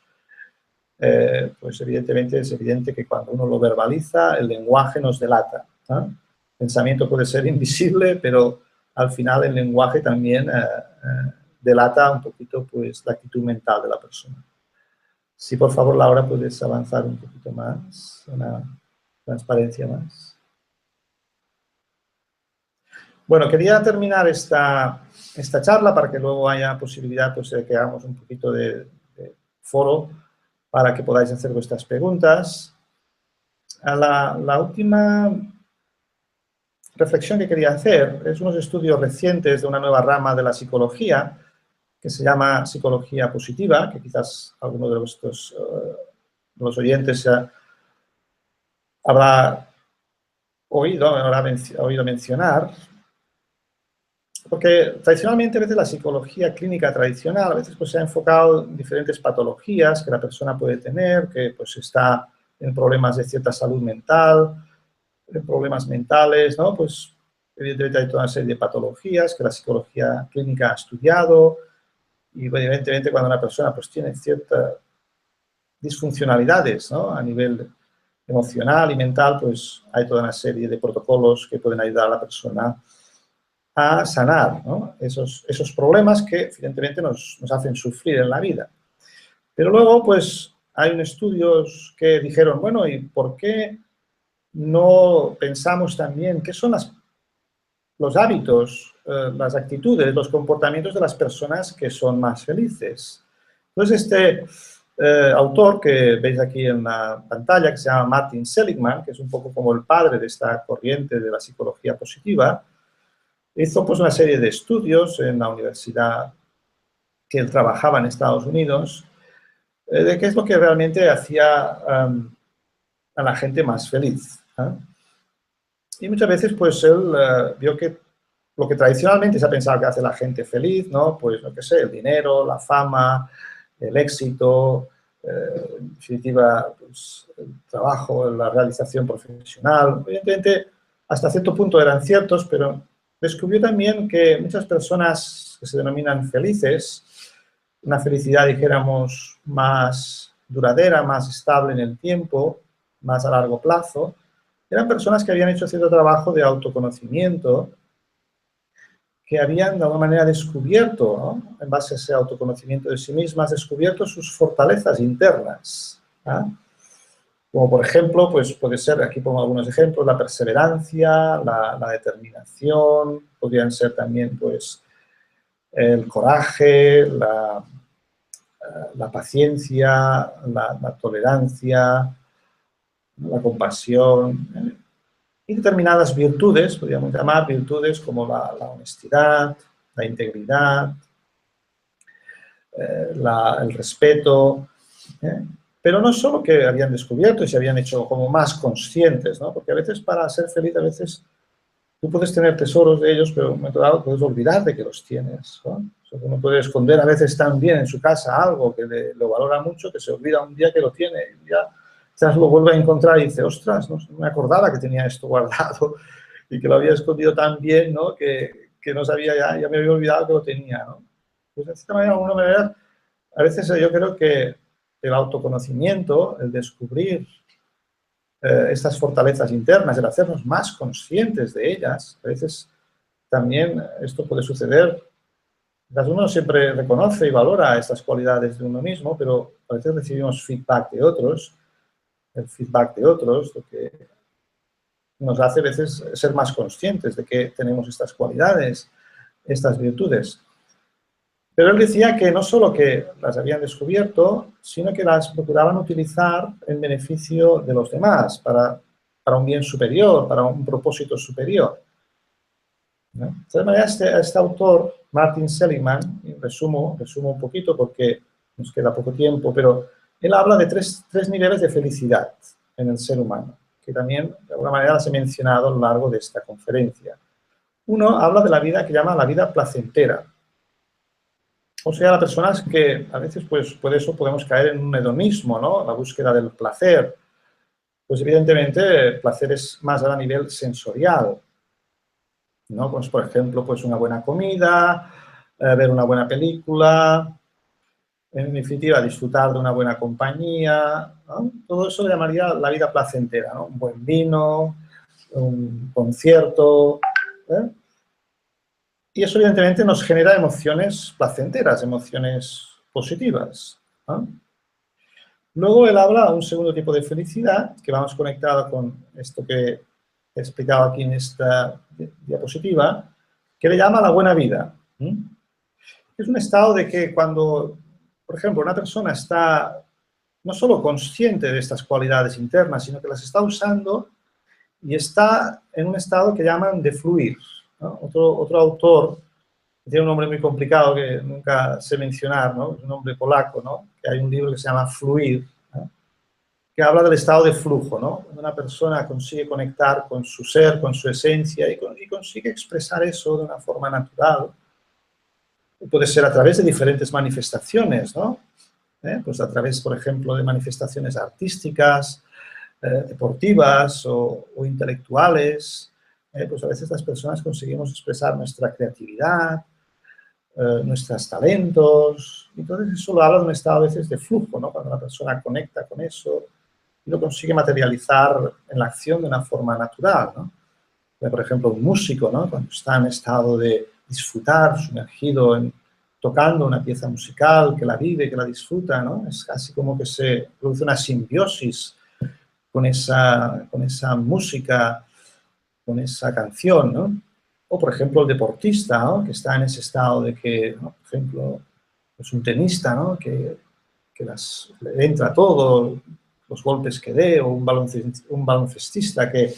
pues evidentemente es evidente que cuando uno lo verbaliza, el lenguaje nos delata, ¿no? El pensamiento puede ser invisible, pero al final el lenguaje también delata un poquito pues, la actitud mental de la persona. Si por favor, Laura, puedes avanzar un poquito más, una transparencia más. Bueno, quería terminar esta charla para que luego haya posibilidad pues, de que hagamos un poquito de foro para que podáis hacer vuestras preguntas. La última reflexión que quería hacer es unos estudios recientes de una nueva rama de la psicología que se llama psicología positiva, que quizás alguno de los oyentes habrá oído mencionar, porque tradicionalmente a veces la psicología clínica tradicional a veces pues, se ha enfocado en diferentes patologías que la persona puede tener, que pues está en problemas de cierta salud mental, en problemas mentales, ¿no? Pues evidentemente hay toda una serie de patologías que la psicología clínica ha estudiado y evidentemente cuando una persona pues tiene ciertas disfuncionalidades, ¿no? A nivel emocional y mental, pues hay toda una serie de protocolos que pueden ayudar a la persona a sanar, ¿no? esos problemas que evidentemente nos hacen sufrir en la vida. Pero luego, pues, hay unos estudios que dijeron, bueno, ¿y por qué no pensamos también qué son los hábitos, las actitudes, los comportamientos de las personas que son más felices? Entonces, este autor que veis aquí en la pantalla, que se llama Martin Seligman, que es un poco como el padre de esta corriente de la psicología positiva, hizo pues una serie de estudios en la universidad que él trabajaba en Estados Unidos, de qué es lo que realmente hacía a la gente más feliz, ¿eh? Y muchas veces pues él vio que lo que tradicionalmente se ha pensado que hace a la gente feliz, ¿no? Pues lo que sé, el dinero, la fama, el éxito, en definitiva, pues, el trabajo, la realización profesional. Evidentemente, hasta cierto punto eran ciertos, pero descubrió también que muchas personas que se denominan felices, una felicidad, dijéramos, más duradera, más estable en el tiempo, más a largo plazo, eran personas que habían hecho cierto trabajo de autoconocimiento, que habían de alguna manera descubierto, ¿no? En base a ese autoconocimiento de sí mismas, descubierto sus fortalezas internas, ¿eh? Como por ejemplo, pues puede ser, aquí pongo algunos ejemplos, la perseverancia, la determinación, podrían ser también pues el coraje, la paciencia, la tolerancia, la compasión, ¿eh? Y determinadas virtudes, podríamos llamar virtudes como la honestidad, la integridad, el respeto, ¿eh? Pero no solo que habían descubierto y se habían hecho como más conscientes, ¿no? Porque a veces para ser feliz, a veces tú puedes tener tesoros de ellos, pero en un momento dado puedes olvidar de que los tienes, ¿no? O sea, uno puede esconder a veces tan bien en su casa algo que lo valora mucho, que se olvida un día que lo tiene y ya quizás lo vuelve a encontrar y dice, ostras, no me acordaba que tenía esto guardado y que lo había escondido tan bien, ¿no? Que no sabía ya me había olvidado que lo tenía, ¿no? Pues de esta manera, de alguna manera, a veces yo creo que el autoconocimiento, el descubrir estas fortalezas internas, el hacernos más conscientes de ellas, a veces también esto puede suceder. Uno siempre reconoce y valora estas cualidades de uno mismo, pero a veces recibimos feedback de otros, el feedback de otros, lo que nos hace a veces ser más conscientes de que tenemos estas cualidades, estas virtudes. Pero él decía que no solo que las habían descubierto, sino que las procuraban utilizar en beneficio de los demás, para un bien superior, para un propósito superior, ¿no? De todas maneras, este autor, Martin Seligman, resumo un poquito porque nos queda poco tiempo, pero él habla de tres niveles de felicidad en el ser humano, que también de alguna manera las he mencionado a lo largo de esta conferencia. Uno habla de la vida que llama la vida placentera. O sea, las personas que a veces, pues, por eso podemos caer en un hedonismo, ¿no? La búsqueda del placer. Pues, evidentemente, el placer es más a nivel sensorial, ¿no? Pues, por ejemplo, pues una buena comida, ver una buena película, en definitiva, disfrutar de una buena compañía, ¿no? Todo eso le llamaría la vida placentera, ¿no? Un buen vino, un concierto, ¿eh? Y eso, evidentemente, nos genera emociones placenteras, emociones positivas, ¿no? Luego él habla de un segundo tipo de felicidad, que vamos conectado con esto que he explicado aquí en esta diapositiva, que le llama la buena vida. Es un estado de que cuando, por ejemplo, una persona está no solo consciente de estas cualidades internas, sino que las está usando y está en un estado que llaman de fluir, ¿no? Otro autor, que tiene un nombre muy complicado que nunca sé mencionar, ¿no? Es un nombre polaco, ¿no? Que hay un libro que se llama Fluir, ¿no? Que habla del estado de flujo, ¿no? Cuando una persona consigue conectar con su ser, con su esencia y consigue expresar eso de una forma natural. Puede ser a través de diferentes manifestaciones, ¿no? Pues a través, por ejemplo, de manifestaciones artísticas, deportivas o intelectuales. Pues a veces las personas conseguimos expresar nuestra creatividad, nuestros talentos. Entonces eso lo habla de un estado a veces de flujo, ¿no? Cuando la persona conecta con eso y lo consigue materializar en la acción de una forma natural, ¿no? Por ejemplo, un músico, ¿no? Cuando está en estado de disfrutar, sumergido tocando una pieza musical, que la vive, que la disfruta, ¿no? Es casi como que se produce una simbiosis con esa música, con esa canción, ¿no? O, por ejemplo, el deportista, ¿no? Que está en ese estado de que, ¿no? Por ejemplo, pues un tenista, ¿no? Que le entra todo, los golpes que dé, o un baloncestista que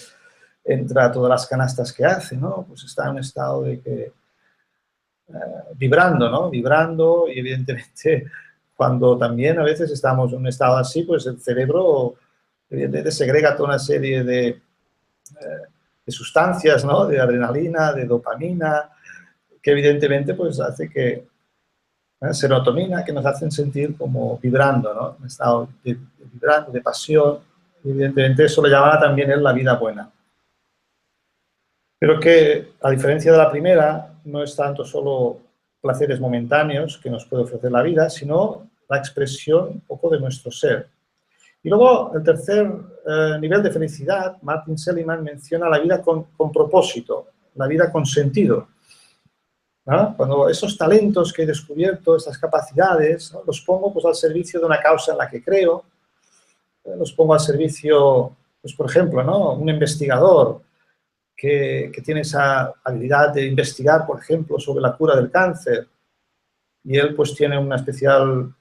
entra a todas las canastas que hace, ¿no? Pues está en un estado de que vibrando, ¿no? Vibrando, y evidentemente cuando también a veces estamos en un estado así, pues el cerebro evidentemente segrega toda una serie de sustancias, ¿no? De adrenalina, de dopamina, que evidentemente pues hace que serotonina, que nos hacen sentir como vibrando, ¿no? Un estado de vibrando, de pasión. Evidentemente eso le llama también él la vida buena. Pero que, a diferencia de la primera, no es tanto solo placeres momentáneos que nos puede ofrecer la vida, sino la expresión un poco de nuestro ser. Y luego, el tercer nivel de felicidad, Martin Seligman menciona la vida con propósito, la vida con sentido, ¿no? Cuando esos talentos que he descubierto, estas capacidades, ¿no? Los pongo pues, al servicio de una causa en la que creo, los pongo al servicio, pues, por ejemplo, ¿no? Un investigador que tiene esa habilidad de investigar, por ejemplo, sobre la cura del cáncer, y él pues tiene una especial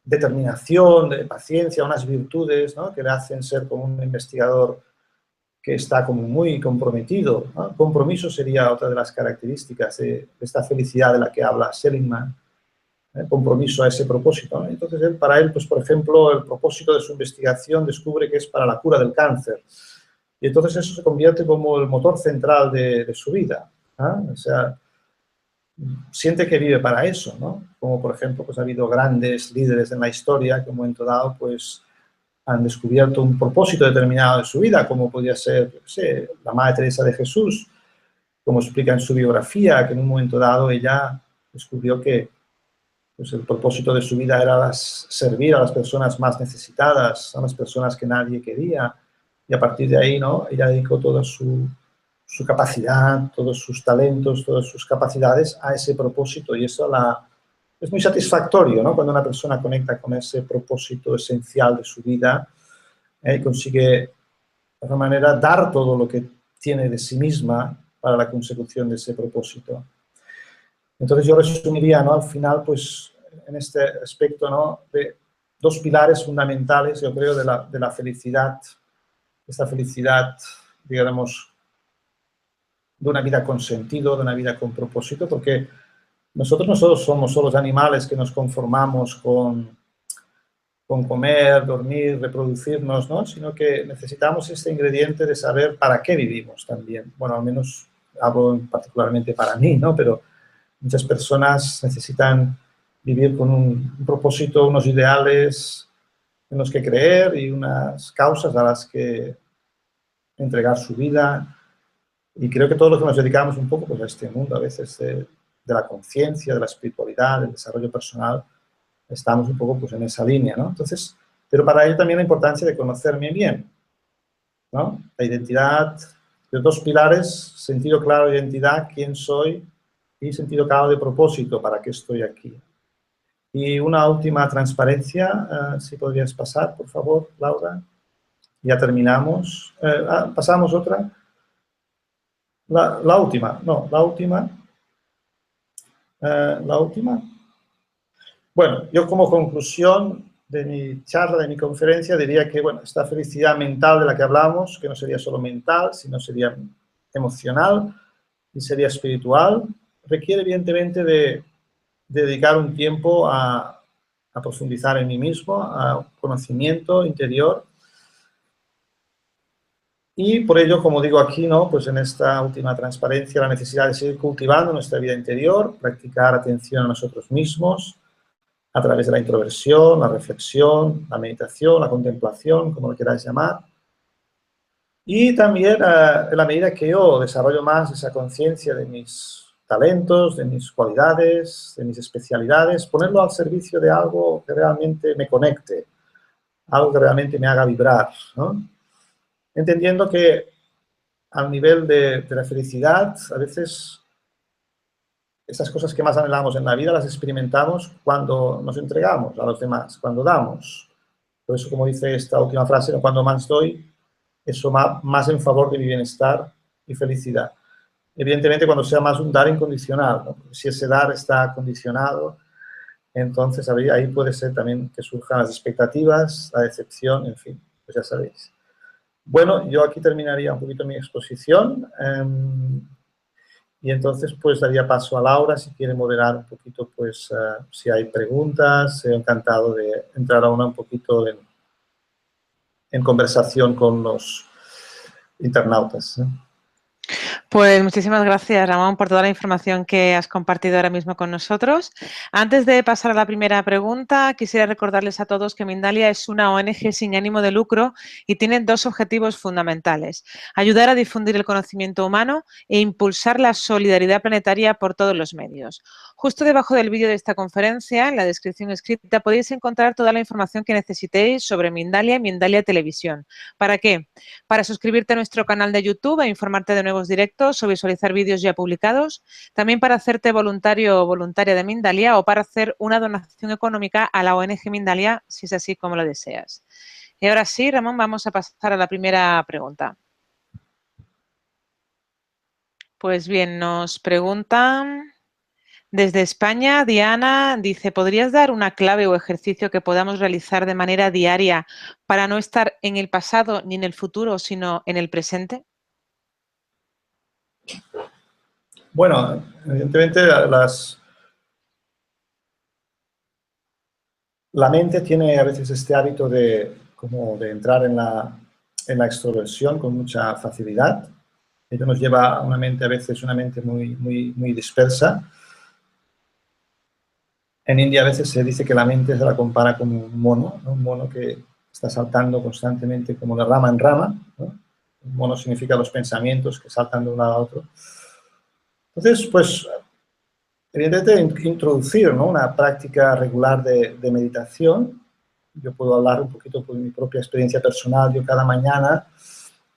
determinación, de paciencia, unas virtudes, ¿no? Que le hacen ser como un investigador que está como muy comprometido, ¿no? Compromiso sería otra de las características de esta felicidad de la que habla Seligman. compromiso a ese propósito, ¿no? Entonces, para él, pues, por ejemplo, el propósito de su investigación descubre que es para la cura del cáncer. Y entonces eso se convierte como el motor central de su vida, ¿eh? O sea, siente que vive para eso, ¿no? Como, por ejemplo, pues ha habido grandes líderes en la historia que en un momento dado, pues, han descubierto un propósito determinado de su vida, como podría ser, yo qué sé, la Madre Teresa de Jesús, como explica en su biografía, que en un momento dado ella descubrió que, pues, el propósito de su vida era servir a las personas más necesitadas, a las personas que nadie quería, y a partir de ahí, ¿no?, ella dedicó toda su capacidad, todos sus talentos, todas sus capacidades a ese propósito, y eso es muy satisfactorio, ¿no?, cuando una persona conecta con ese propósito esencial de su vida y consigue, de alguna manera, dar todo lo que tiene de sí misma para la consecución de ese propósito. Entonces yo resumiría, ¿no?, al final, pues, en este aspecto, ¿no?, de dos pilares fundamentales, yo creo, de la felicidad, esta felicidad, digamos, de una vida con sentido, de una vida con propósito, porque nosotros no solo somos los animales que nos conformamos con comer, dormir, reproducirnos, ¿no?, sino que necesitamos este ingrediente de saber para qué vivimos también. Bueno, al menos hablo particularmente para mí, ¿no?, pero muchas personas necesitan vivir con un propósito, unos ideales en los que creer y unas causas a las que entregar su vida. Y creo que todos los que nos dedicamos un poco, pues, a este mundo, a veces de la conciencia, de la espiritualidad, del desarrollo personal, estamos un poco, pues, en esa línea, ¿no? Entonces, pero para ello también la importancia de conocerme bien, ¿no? La identidad, de dos pilares: sentido claro de identidad, quién soy, y sentido claro de propósito, para qué estoy aquí. Y una última transparencia, si podrías pasar, por favor, Laura. Ya terminamos. Pasamos otra. La última, no, la última. La última. Bueno, yo como conclusión de mi charla, de mi conferencia, diría que, bueno, esta felicidad mental de la que hablamos, que no sería solo mental, sino sería emocional y sería espiritual, requiere evidentemente de dedicar un tiempo a profundizar en mí mismo, a conocimiento interior. Y por ello, como digo aquí, ¿no?, pues en esta última transparencia, la necesidad de seguir cultivando nuestra vida interior, practicar atención a nosotros mismos a través de la introversión, la reflexión, la meditación, la contemplación, como lo queráis llamar. Y también, en la medida que yo desarrollo más esa conciencia de mis talentos, de mis cualidades, de mis especialidades, ponerlo al servicio de algo que realmente me conecte, algo que realmente me haga vibrar, ¿no? Entendiendo que al nivel de la felicidad, a veces esas cosas que más anhelamos en la vida las experimentamos cuando nos entregamos a los demás, cuando damos. Por eso, como dice esta última frase, ¿no?, cuando más doy, eso más en favor de mi bienestar y felicidad. Evidentemente, cuando sea más un dar incondicional, ¿no? Si ese dar está condicionado, entonces ahí puede ser también que surjan las expectativas, la decepción, en fin, pues ya sabéis. Bueno, yo aquí terminaría un poquito mi exposición y entonces pues daría paso a Laura si quiere moderar un poquito, pues si hay preguntas, encantado de entrar ahora un poquito en conversación con los internautas. Pues muchísimas gracias, Ramón, por toda la información que has compartido ahora mismo con nosotros. Antes de pasar a la primera pregunta, quisiera recordarles a todos que Mindalia es una ONG sin ánimo de lucro y tiene dos objetivos fundamentales: ayudar a difundir el conocimiento humano e impulsar la solidaridad planetaria por todos los medios. Justo debajo del vídeo de esta conferencia, en la descripción escrita, podéis encontrar toda la información que necesitéis sobre Mindalia y Mindalia Televisión. ¿Para qué? Para suscribirte a nuestro canal de YouTube e informarte de nuevos directos o visualizar vídeos ya publicados, también para hacerte voluntario o voluntaria de Mindalia o para hacer una donación económica a la ONG Mindalia, si es así como lo deseas. Y ahora sí, Ramón, vamos a pasar a la primera pregunta. Pues bien, nos preguntan desde España, Diana dice: ¿podrías dar una clave o ejercicio que podamos realizar de manera diaria para no estar en el pasado ni en el futuro, sino en el presente? Bueno, evidentemente la mente tiene a veces este hábito como de entrar en la extroversión con mucha facilidad. Ello nos lleva a una mente, a veces una mente muy dispersa. En India a veces se dice que la mente se la compara con un mono, ¿no? Un mono que está saltando constantemente como de rama en rama, ¿no? Un mono significa los pensamientos que saltan de un lado a otro. Entonces, pues, evidentemente, introducir, ¿no?, una práctica regular de meditación. Yo puedo hablar un poquito por mi propia experiencia personal. Yo cada mañana,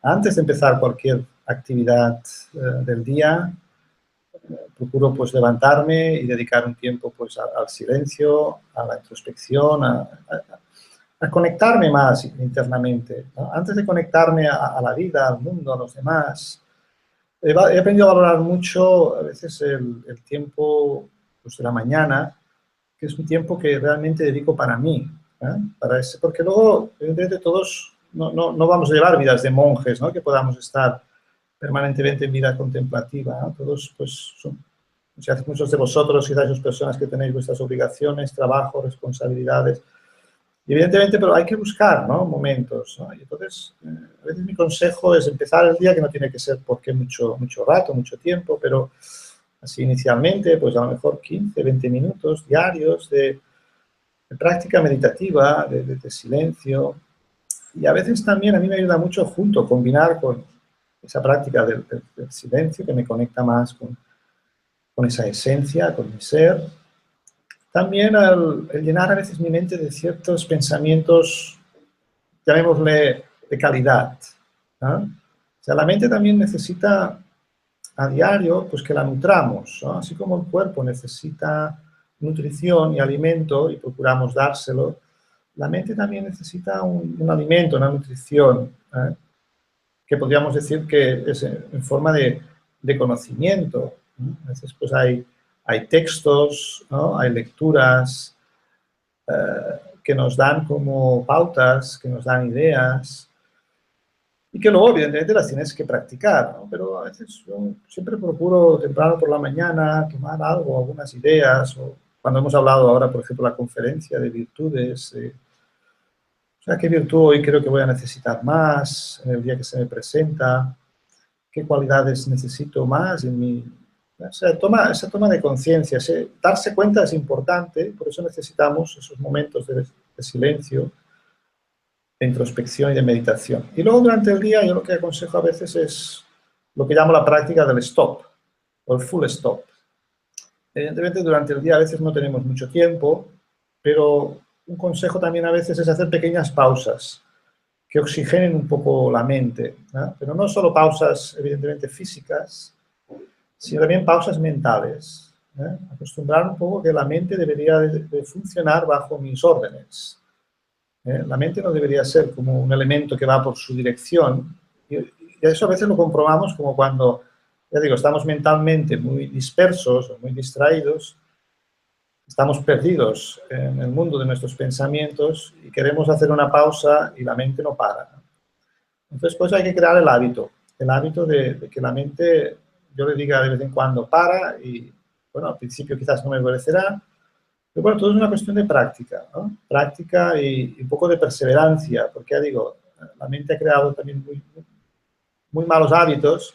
antes de empezar cualquier actividad del día, procuro pues levantarme y dedicar un tiempo pues al silencio, a la introspección, a conectarme más internamente, ¿no? Antes de conectarme a la vida, al mundo, a los demás. He aprendido a valorar mucho a veces el tiempo pues, de la mañana, que es un tiempo que realmente dedico para mí, ¿eh? Porque luego, evidentemente, todos no vamos a llevar vidas de monjes, ¿no?, que podamos estar permanentemente en vida contemplativa, ¿no? Todos, pues, muchos de vosotros quizás sois personas que tenéis vuestras obligaciones, trabajo, responsabilidades, y evidentemente, pero hay que buscar, ¿no?, momentos, ¿no? Y entonces, a veces mi consejo es empezar el día, que no tiene que ser porque mucho rato, mucho tiempo, pero así inicialmente, pues a lo mejor 15, 20 minutos diarios de práctica meditativa, de silencio. Y a veces también a mí me ayuda mucho combinar con esa práctica del silencio, que me conecta más con esa esencia, con mi ser. También el llenar a veces mi mente de ciertos pensamientos, llamémosle, de calidad, ¿no? O sea, la mente también necesita a diario pues que la nutramos, ¿no? Así como el cuerpo necesita nutrición y alimento y procuramos dárselo, la mente también necesita un alimento, una nutrición, ¿eh?, que podríamos decir que es en forma de conocimiento, ¿no? A veces pues hay textos, ¿no?, hay lecturas que nos dan como pautas, que nos dan ideas, y que luego, evidentemente, las tienes que practicar, ¿no? Pero a veces yo siempre procuro temprano por la mañana tomar algo, algunas ideas, o cuando hemos hablado ahora, por ejemplo, la conferencia de virtudes, o sea, ¿qué virtud hoy creo que voy a necesitar más en el día que se me presenta? ¿Qué cualidades necesito más en mi...? O sea, esa toma de conciencia, darse cuenta es importante, por eso necesitamos esos momentos de silencio, de introspección y de meditación. Y luego durante el día yo lo que aconsejo a veces es lo que llamo la práctica del stop, o el full stop. Evidentemente durante el día a veces no tenemos mucho tiempo, pero un consejo también a veces es hacer pequeñas pausas que oxigenen un poco la mente, ¿no? Pero no solo pausas evidentemente físicas, sino también pausas mentales, ¿eh? Acostumbrar un poco que la mente debería de funcionar bajo mis órdenes. La mente no debería ser como un elemento que va por su dirección, y eso a veces lo comprobamos como cuando, ya digo, estamos mentalmente muy dispersos o muy distraídos, estamos perdidos en el mundo de nuestros pensamientos y queremos hacer una pausa y la mente no para. Entonces, pues hay que crear el hábito de que la mente, yo le diga de vez en cuando para, y bueno, al principio quizás no me parecerá, pero bueno, todo es una cuestión de práctica, ¿no? Práctica y un poco de perseverancia, porque ya digo, la mente ha creado también muy malos hábitos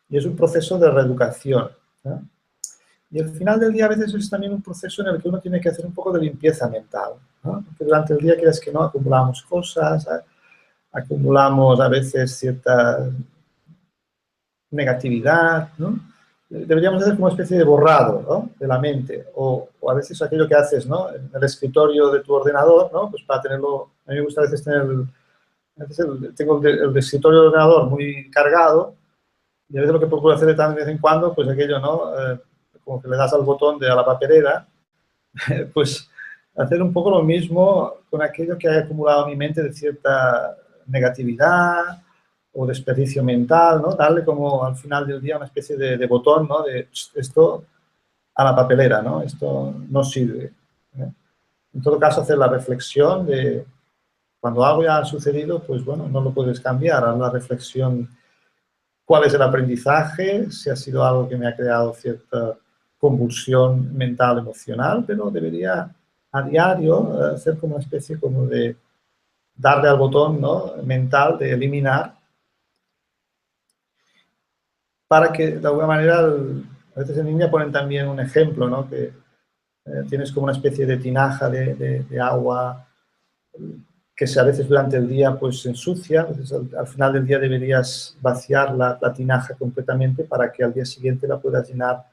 y es un proceso de reeducación, ¿no? Y al final del día a veces es también un proceso en el que uno tiene que hacer un poco de limpieza mental, ¿no? Porque durante el día, quieras que no, acumulamos cosas, acumulamos a veces cierta negatividad, ¿no? Deberíamos hacer como una especie de borrado, ¿no?, de la mente, o a veces aquello que haces, ¿no?, en el escritorio de tu ordenador, ¿no?, pues para tenerlo, a mí me gusta a veces tener, tengo el escritorio del ordenador muy cargado, y a veces lo que procuro hacer de vez en cuando, pues aquello, ¿no?, como que le das al botón a la papelera, pues hacer un poco lo mismo con aquello que ha acumulado en mi mente de cierta negatividad o desperdicio mental, ¿no? Darle como al final del día una especie de botón, ¿no?, de esto a la papelera, ¿no? Esto no sirve, ¿eh? En todo caso, hacer la reflexión de cuando algo ya ha sucedido, pues bueno, no lo puedes cambiar. Haz la reflexión, cuál es el aprendizaje, si ha sido algo que me ha creado cierta convulsión mental, emocional, pero debería a diario, hacer como una especie como de darle al botón, ¿no?, mental de eliminar, para que de alguna manera, a veces en India ponen también un ejemplo, ¿no?, que tienes como una especie de tinaja de agua que a veces durante el día pues se ensucia, entonces al final del día deberías vaciar la tinaja completamente para que al día siguiente la puedas llenar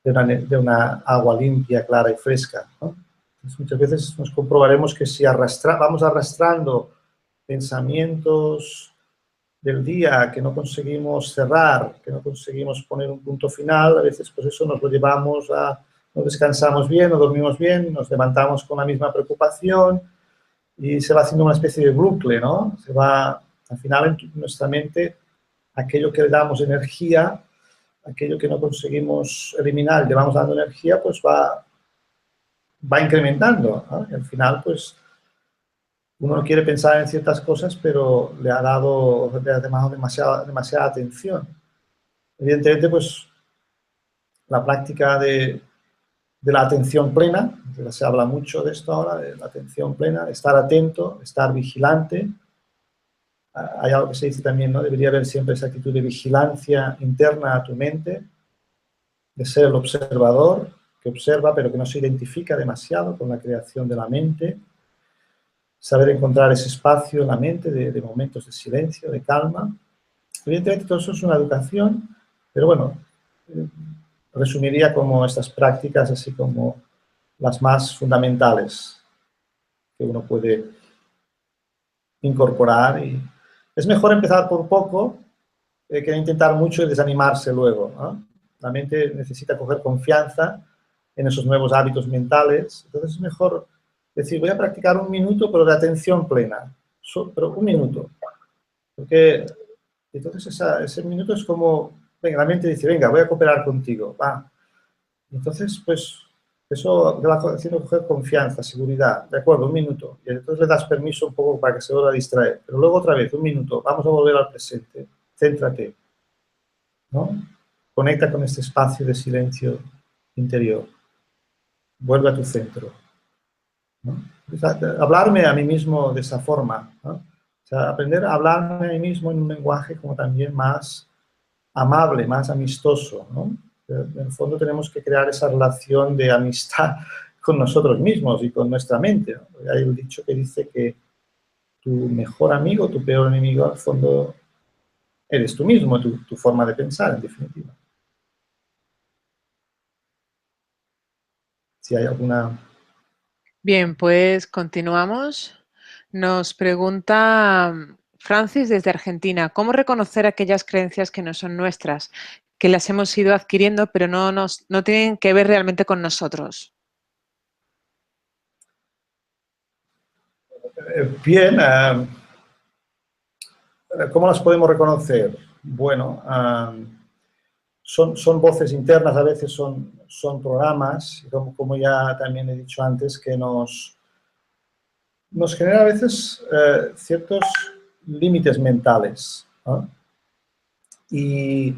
de una agua limpia, clara y fresca, ¿no? Entonces, muchas veces nos comprobaremos que si vamos arrastrando pensamientos del día que no conseguimos cerrar, que no conseguimos poner un punto final, a veces pues eso nos lo llevamos a no descansamos bien, no dormimos bien, nos levantamos con la misma preocupación y se va haciendo una especie de bucle, ¿no? Se va, al final, en nuestra mente, aquello que le damos energía, aquello que no conseguimos eliminar y le vamos dando energía, pues va incrementando, ¿no? Y al final, pues, uno no quiere pensar en ciertas cosas, pero le ha dado demasiada atención. Evidentemente, pues, la práctica de la atención plena, se habla mucho de esto ahora, de la atención plena, estar atento, estar vigilante. Hay algo que se dice también, ¿no? Debería haber siempre esa actitud de vigilancia interna a tu mente, de ser el observador, que observa pero que no se identifica demasiado con la creación de la mente, saber encontrar ese espacio en la mente de momentos de silencio, de calma. Evidentemente todo eso es una educación, pero bueno, resumiría como estas prácticas así como las más fundamentales que uno puede incorporar. Y es mejor empezar por poco que intentar mucho y desanimarse luego, ¿no? La mente necesita coger confianza en esos nuevos hábitos mentales. Entonces es mejor decir, voy a practicar 1 minuto, pero de atención plena. Pero 1 minuto. Porque entonces ese minuto es como, venga, la mente dice, venga, voy a cooperar contigo, va. Entonces, pues, eso te va haciendo coger confianza, seguridad, de acuerdo, 1 minuto. Y entonces le das permiso un poco para que se vuelva a distraer. Pero luego otra vez, 1 minuto, vamos a volver al presente, céntrate, ¿no? Conecta con este espacio de silencio interior. Vuelve a tu centro, ¿no? Hablarme a mí mismo de esa forma, ¿no? O sea, aprender a hablarme a mí mismo en un lenguaje como también más amable, más amistoso, ¿no? En el fondo tenemos que crear esa relación de amistad con nosotros mismos y con nuestra mente, ¿no? Hay un dicho que dice que tu mejor amigo, tu peor enemigo, al fondo, eres tú mismo, tu forma de pensar, en definitiva. Si hay alguna... Bien, pues continuamos. Nos pregunta Francis desde Argentina, ¿cómo reconocer aquellas creencias que no son nuestras, que las hemos ido adquiriendo pero no tienen que ver realmente con nosotros? Bien, ¿cómo las podemos reconocer? Bueno, son voces internas, a veces son programas, como ya también he dicho antes, que nos genera a veces ciertos límites mentales, ¿no? Y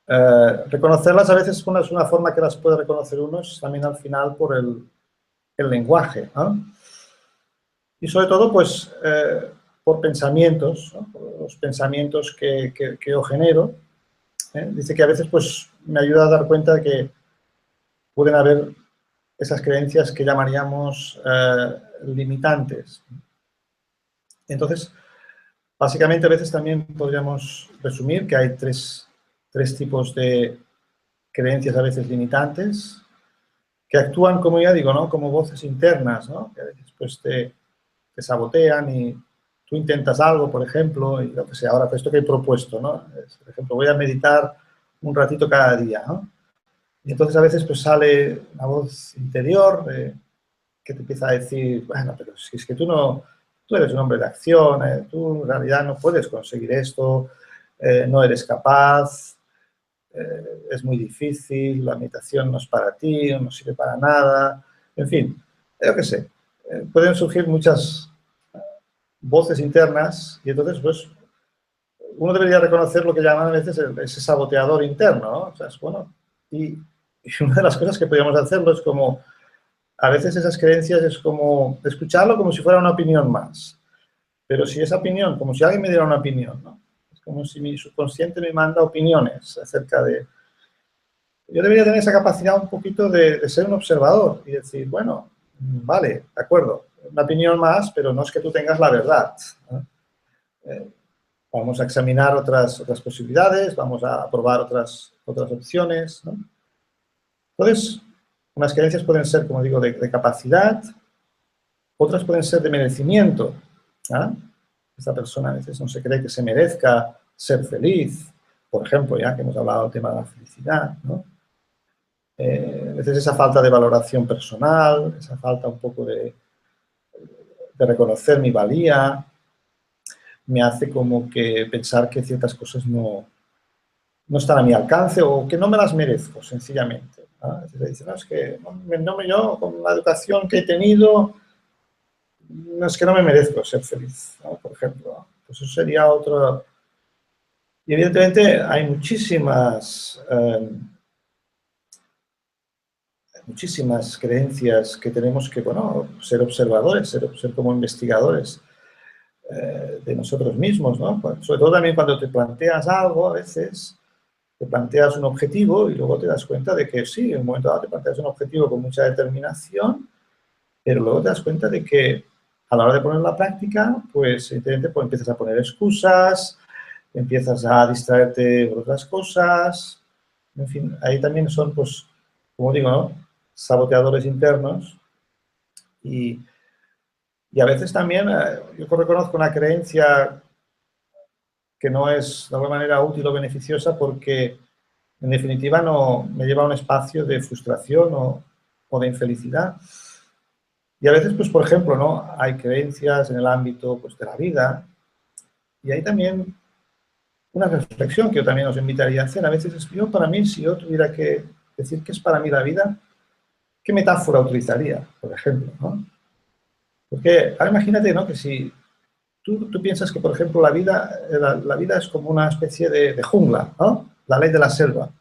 reconocerlas a veces es una forma que las puede reconocer uno, es también al final por el lenguaje, ¿no? Y sobre todo, pues, por pensamientos, ¿no? Por los pensamientos que yo genero. Dice que a veces, pues, me ayuda a dar cuenta de que pueden haber esas creencias que llamaríamos limitantes. Entonces, básicamente, a veces también podríamos resumir que hay tres tipos de creencias a veces limitantes, que actúan, como ya digo, ¿no?, como voces internas, ¿no?, que a veces pues, te sabotean y tú intentas algo, por ejemplo, y lo que sea, ahora esto que he propuesto, ¿no? Por ejemplo, voy a meditar un ratito cada día, ¿no? Y entonces a veces pues sale una voz interior que te empieza a decir, bueno, pero si es que tú eres un hombre de acción, tú en realidad no puedes conseguir esto, no eres capaz, es muy difícil, la meditación no es para ti, no sirve para nada, en fin, yo qué sé. Pueden surgir muchas voces internas y entonces, pues, uno debería reconocer lo que llaman a veces ese saboteador interno, ¿no? O sea, es bueno. Y una de las cosas que podríamos hacerlo es como a veces esas creencias es como escucharlo como si fuera una opinión más. Pero si esa opinión, como si alguien me diera una opinión, ¿no? Es como si mi subconsciente me manda opiniones acerca de... Yo debería tener esa capacidad un poquito de ser un observador y decir, bueno, vale, de acuerdo, una opinión más, pero no es que tú tengas la verdad, ¿no? Vamos a examinar otras posibilidades, vamos a probar otras opciones, ¿no? Entonces, unas creencias pueden ser, como digo, de capacidad, otras pueden ser de merecimiento, ¿ah? Esta persona a veces no se cree que se merezca ser feliz, por ejemplo, ya que hemos hablado del tema de la felicidad, ¿no? A veces esa falta de valoración personal, esa falta un poco de reconocer mi valía, me hace como que pensar que ciertas cosas no están a mi alcance o que no me las merezco, sencillamente, ¿no? A veces dicen, no, es que yo, con la educación que he tenido, no es que no me merezco ser feliz, ¿no? Por ejemplo, ¿no? Pues eso sería otro... Y evidentemente hay muchísimas creencias que tenemos que, bueno, ser observadores, ser como investigadores de nosotros mismos, ¿no? Sobre todo también cuando te planteas algo, a veces te planteas un objetivo y luego te das cuenta de que sí, en un momento dado te planteas un objetivo con mucha determinación, pero luego te das cuenta de que a la hora de poner la práctica, pues evidentemente pues, empiezas a poner excusas, empiezas a distraerte por otras cosas, en fin, ahí también son, pues, como digo, ¿no? Saboteadores internos y a veces también yo reconozco una creencia que no es de alguna manera útil o beneficiosa porque en definitiva no me lleva a un espacio de frustración o de infelicidad. Y a veces, pues por ejemplo, ¿no? Hay creencias en el ámbito pues, de la vida y hay también una reflexión que yo también os invitaría a hacer. A veces es yo, para mí, si yo tuviera que decir qué es para mí la vida, ¿qué metáfora utilizaría, por ejemplo, ¿no? Porque ahora imagínate, ¿no? Que si tú piensas que, por ejemplo, la vida es como una especie de jungla, ¿no? La ley de la selva,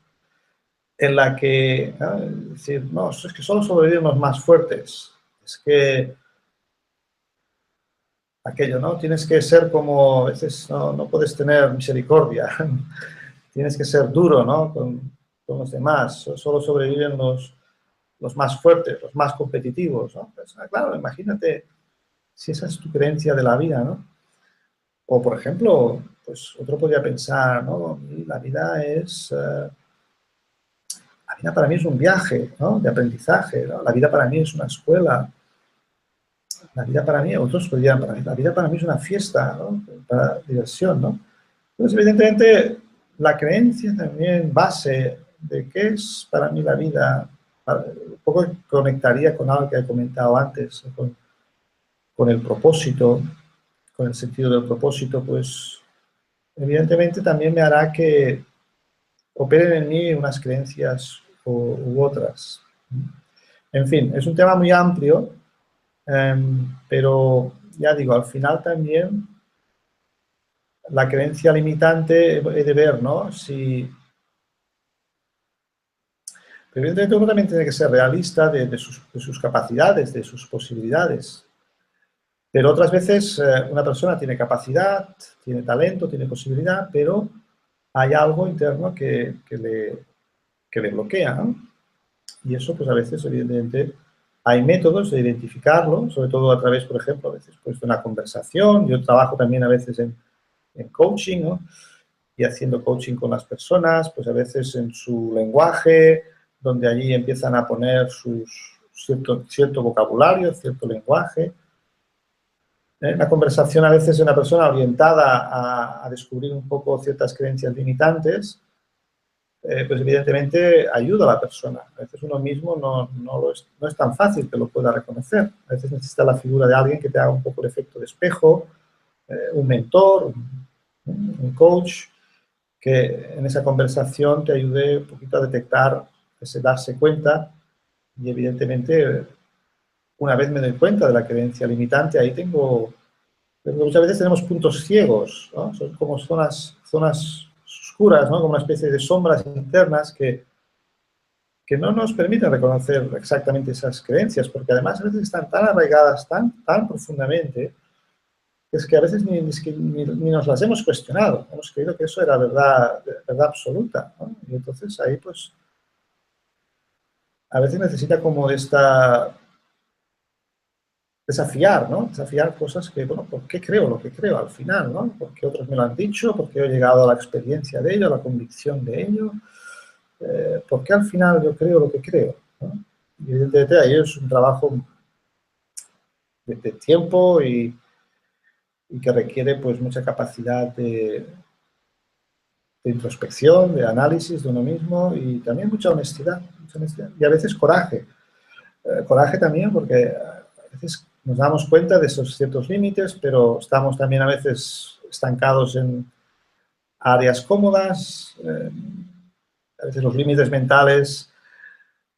en la que, ¿no? Es decir, no, es que solo sobreviven los más fuertes, es que aquello, ¿no? Tienes que ser como, a veces no puedes tener misericordia, tienes que ser duro, ¿no? Con los demás, solo sobreviven los más fuertes, los más competitivos, ¿no? Pues, claro, imagínate si esa es tu creencia de la vida, ¿no? O, por ejemplo, pues otro podría pensar, ¿no? La vida para mí es un viaje, ¿no? De aprendizaje, ¿no? La vida para mí es una escuela. La vida para mí, otros podrían, la vida para mí es una fiesta, ¿no? Para diversión, ¿no? Entonces, evidentemente, la creencia también base de qué es para mí la vida, un poco conectaría con algo que he comentado antes, con el propósito, con el sentido del propósito, pues evidentemente también me hará que operen en mí unas creencias u otras. En fin, es un tema muy amplio, pero ya digo, al final también la creencia limitante he de ver, ¿no? Pero evidentemente uno también tiene que ser realista de sus capacidades, de sus posibilidades. Pero otras veces una persona tiene capacidad, tiene talento, tiene posibilidad, pero hay algo interno que le bloquea, ¿no? Y eso, pues a veces, evidentemente, hay métodos de identificarlo, sobre todo a través, por ejemplo, a veces pues, de una conversación. Yo trabajo también a veces en coaching, ¿no? Y haciendo coaching con las personas, pues a veces en su lenguaje, donde allí empiezan a poner cierto vocabulario, cierto lenguaje. Una conversación a veces de una persona orientada a descubrir un poco ciertas creencias limitantes, pues evidentemente ayuda a la persona. A veces uno mismo no es tan fácil que lo pueda reconocer. A veces necesita la figura de alguien que te haga un poco el efecto de espejo, un mentor, un coach, que en esa conversación te ayude un poquito a detectar ese darse cuenta y evidentemente una vez me doy cuenta de la creencia limitante, ahí muchas veces tenemos puntos ciegos, ¿no? Son como zonas oscuras, ¿no? Como una especie de sombras internas que que no nos permiten reconocer exactamente esas creencias, porque además a veces están tan arraigadas, tan profundamente, que es que a veces ni nos las hemos cuestionado. Hemos creído que eso era verdad absoluta, ¿no? Y entonces ahí, pues, a veces necesita como desafiar, ¿no? Desafiar cosas que, bueno, ¿por qué creo lo que creo al final, ¿no? Porque otros me lo han dicho, porque he llegado a la experiencia de ello, a la convicción de ello, ¿por qué al final yo creo lo que creo, ¿no? Y evidentemente ahí es un trabajo de tiempo y que requiere, pues, mucha capacidad de introspección, de análisis de uno mismo y también mucha honestidad y a veces coraje. Coraje también porque a veces nos damos cuenta de esos ciertos límites, pero estamos también a veces estancados en áreas cómodas. A veces los límites mentales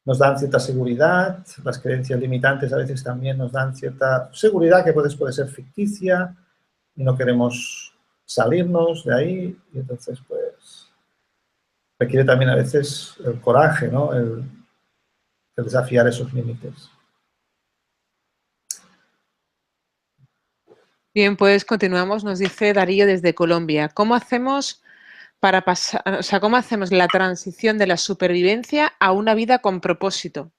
nos dan cierta seguridad, las creencias limitantes a veces también nos dan cierta seguridad que puede ser ficticia y no queremos salirnos de ahí y entonces, pues, requiere también a veces el coraje, ¿no? El desafiar esos límites. Bien, pues continuamos. Nos dice Darío desde Colombia. ¿Cómo hacemos para pasar, o sea, cómo hacemos la transición de la supervivencia a una vida con propósito?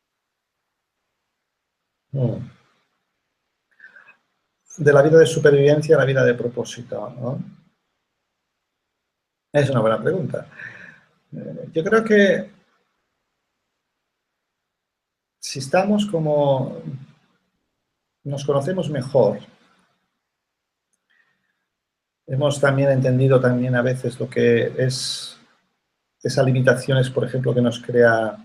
De la vida de supervivencia a la vida de propósito, ¿no? Es una buena pregunta. Yo creo que si estamos como nos conocemos mejor, hemos también entendido también a veces lo que es esas limitaciones, por ejemplo, que nos crea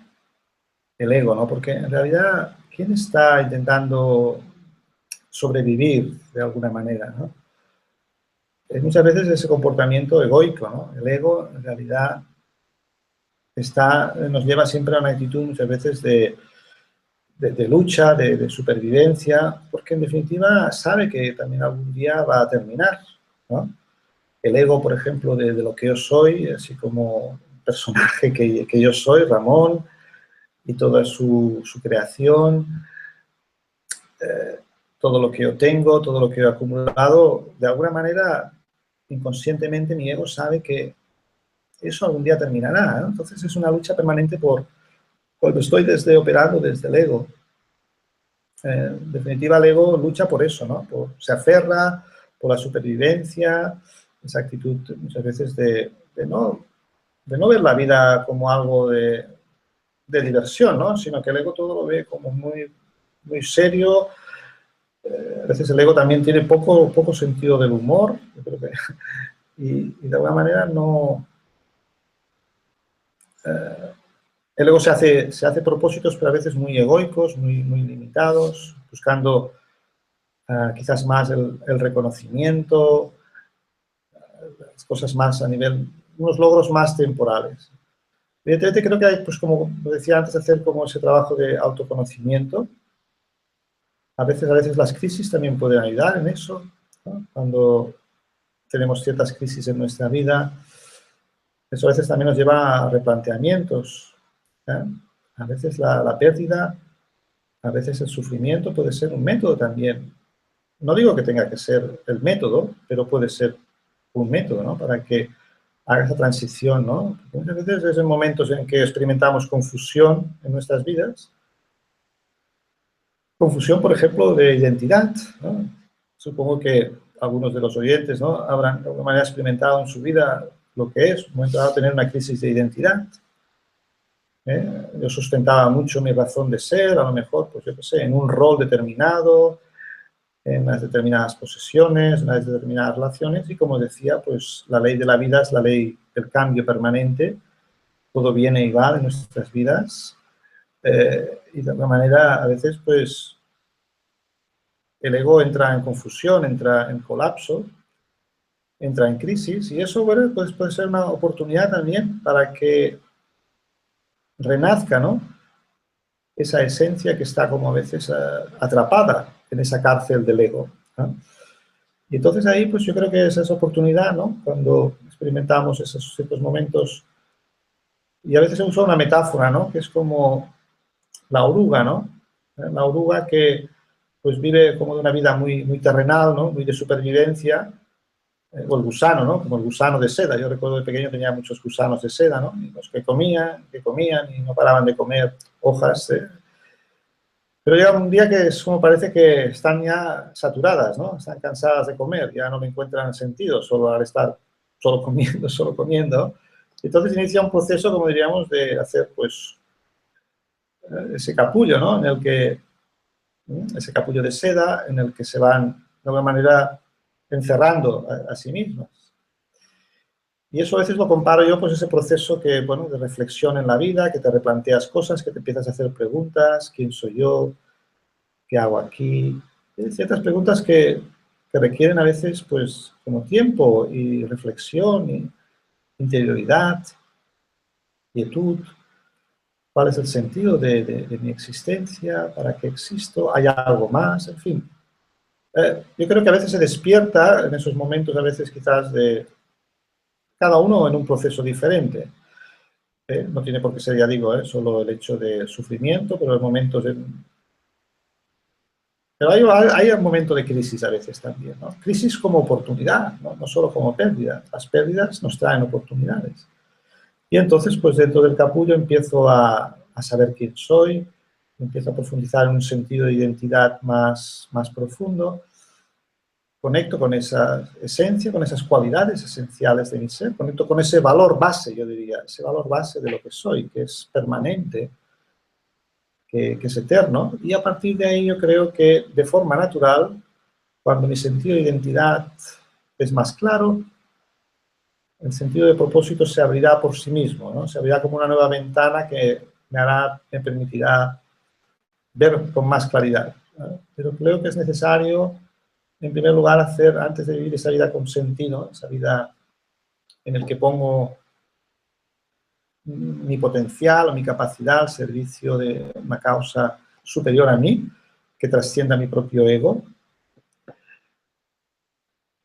el ego, ¿no? Porque en realidad, ¿quién está intentando sobrevivir de alguna manera, ¿no? Muchas veces ese comportamiento egoico, ¿no? El ego, en realidad, nos lleva siempre a una actitud muchas veces de lucha, de supervivencia, porque en definitiva sabe que también algún día va a terminar, ¿no? El ego, por ejemplo, de lo que yo soy, así como el personaje que yo soy, Ramón, y toda su creación, todo lo que yo tengo, todo lo que yo he acumulado, de alguna manera, inconscientemente mi ego sabe que eso algún día terminará, ¿no? Entonces es una lucha permanente cuando estoy operando desde el ego. En definitiva, el ego lucha por eso, ¿no? Se aferra por la supervivencia, esa actitud muchas veces de no ver la vida como algo de diversión, ¿no? Sino que el ego todo lo ve como muy, muy serio. A veces el ego también tiene poco sentido del humor, yo creo que, y de alguna manera no... el ego se hace propósitos, pero a veces muy egoicos, muy limitados, buscando quizás más el reconocimiento, las cosas más a nivel, unos logros más temporales. Evidentemente creo que hay, pues como decía antes, hacer como ese trabajo de autoconocimiento. A veces las crisis también pueden ayudar en eso, ¿no? Cuando tenemos ciertas crisis en nuestra vida, eso a veces también nos lleva a replanteamientos, ¿eh? A veces la pérdida, a veces el sufrimiento puede ser un método también. No digo que tenga que ser el método, pero puede ser un método, ¿no? Para que haga esa transición, ¿no? Porque muchas veces es en momentos en que experimentamos confusión en nuestras vidas. Confusión, por ejemplo, de identidad, ¿no? Supongo que algunos de los oyentes, ¿no?, habrán de alguna manera experimentado en su vida lo que es un momento dado tener una crisis de identidad. Yo sustentaba mucho mi razón de ser, a lo mejor, pues yo qué sé, en un rol determinado, en unas determinadas posesiones, en unas determinadas relaciones, y como decía, pues la ley de la vida es la ley del cambio permanente, todo viene y va de nuestras vidas, y de alguna manera a veces pues el ego entra en confusión, entra en colapso, entra en crisis, y eso, bueno, pues puede ser una oportunidad también para que renazca, ¿no?, esa esencia que está como a veces atrapada en esa cárcel del ego, ¿no? Y entonces ahí, pues yo creo que es esa oportunidad, ¿no?, cuando experimentamos esos ciertos momentos Y a veces se usa una metáfora, ¿no? Que es como la oruga, ¿no? La oruga que pues vive como de una vida muy, muy terrenal, ¿no? Muy de supervivencia, o el gusano, ¿no? Como el gusano de seda. Yo recuerdo de pequeño tenía muchos gusanos de seda, ¿no? Y los que comían y no paraban de comer hojas. Pero llega un día que es como parece que están ya saturadas, ¿no? Están cansadas de comer, ya no me encuentran sentido solo al estar solo comiendo, solo comiendo. Entonces inicia un proceso, como diríamos, de hacer, pues, ese capullo, ¿no? En el que, ese capullo de seda, en el que se van, de alguna manera, encerrando a sí mismas. Y eso a veces lo comparo yo, pues, ese proceso que, bueno, de reflexión en la vida, que te replanteas cosas, que te empiezas a hacer preguntas, ¿quién soy yo? ¿Qué hago aquí? Ciertas preguntas que requieren a veces, pues, como tiempo y reflexión y interioridad, quietud. ¿Cuál es el sentido de mi existencia? ¿Para qué existo? ¿Hay algo más? En fin. Yo creo que a veces se despierta en esos momentos, a veces quizás de cada uno en un proceso diferente. No tiene por qué ser, ya digo, solo el hecho de sufrimiento, pero hay momentos en... Pero hay un momento de crisis a veces también, ¿no? Crisis como oportunidad, ¿no? No solo como pérdida. Las pérdidas nos traen oportunidades. Y entonces, pues dentro del capullo empiezo a saber quién soy, empiezo a profundizar en un sentido de identidad más profundo, conecto con esa esencia, con esas cualidades esenciales de mi ser, conecto con ese valor base, yo diría, ese valor base de lo que soy, que es permanente, que es eterno, y a partir de ahí yo creo que de forma natural, cuando mi sentido de identidad es más claro, el sentido de propósito se abrirá por sí mismo, ¿no? Se abrirá como una nueva ventana que me permitirá ver con más claridad, ¿no? Pero creo que es necesario, en primer lugar, antes de vivir esa vida con sentido, esa vida en el que pongo mi potencial o mi capacidad al servicio de una causa superior a mí, que trascienda mi propio ego.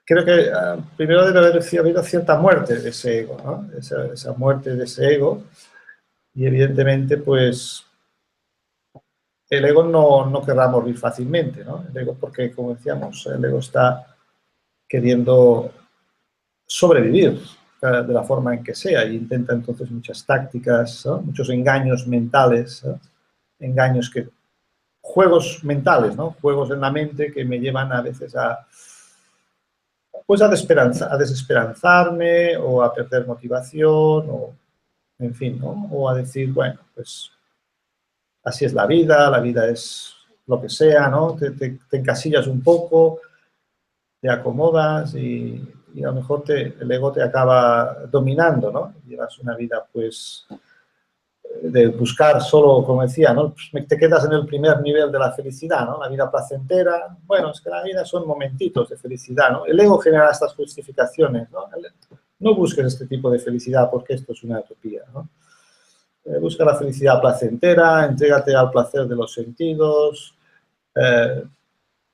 Creo que primero debe haber habido cierta muerte de ese ego, ¿no? Esa muerte de ese ego, y evidentemente, pues, el ego no querrá morir fácilmente, ¿no? El ego, porque, como decíamos, el ego está queriendo sobrevivir de la forma en que sea, y intenta entonces muchas tácticas, ¿no? Muchos engaños mentales, ¿no? Engaños juegos mentales, ¿no? Juegos en la mente que me llevan a veces pues a desesperanzarme o a perder motivación, o, en fin, ¿no? O a decir, bueno, pues así es la vida es lo que sea, ¿no? Te encasillas un poco, te acomodas y a lo mejor el ego te acaba dominando, ¿no? Llevas una vida, pues, de buscar solo, como decía, ¿no? Pues te quedas en el primer nivel de la felicidad, ¿no? La vida placentera. Bueno, es que la vida son momentitos de felicidad, ¿no? El ego genera estas justificaciones, ¿no? No busques este tipo de felicidad porque esto es una utopía, ¿no? Busca la felicidad placentera, entrégate al placer de los sentidos,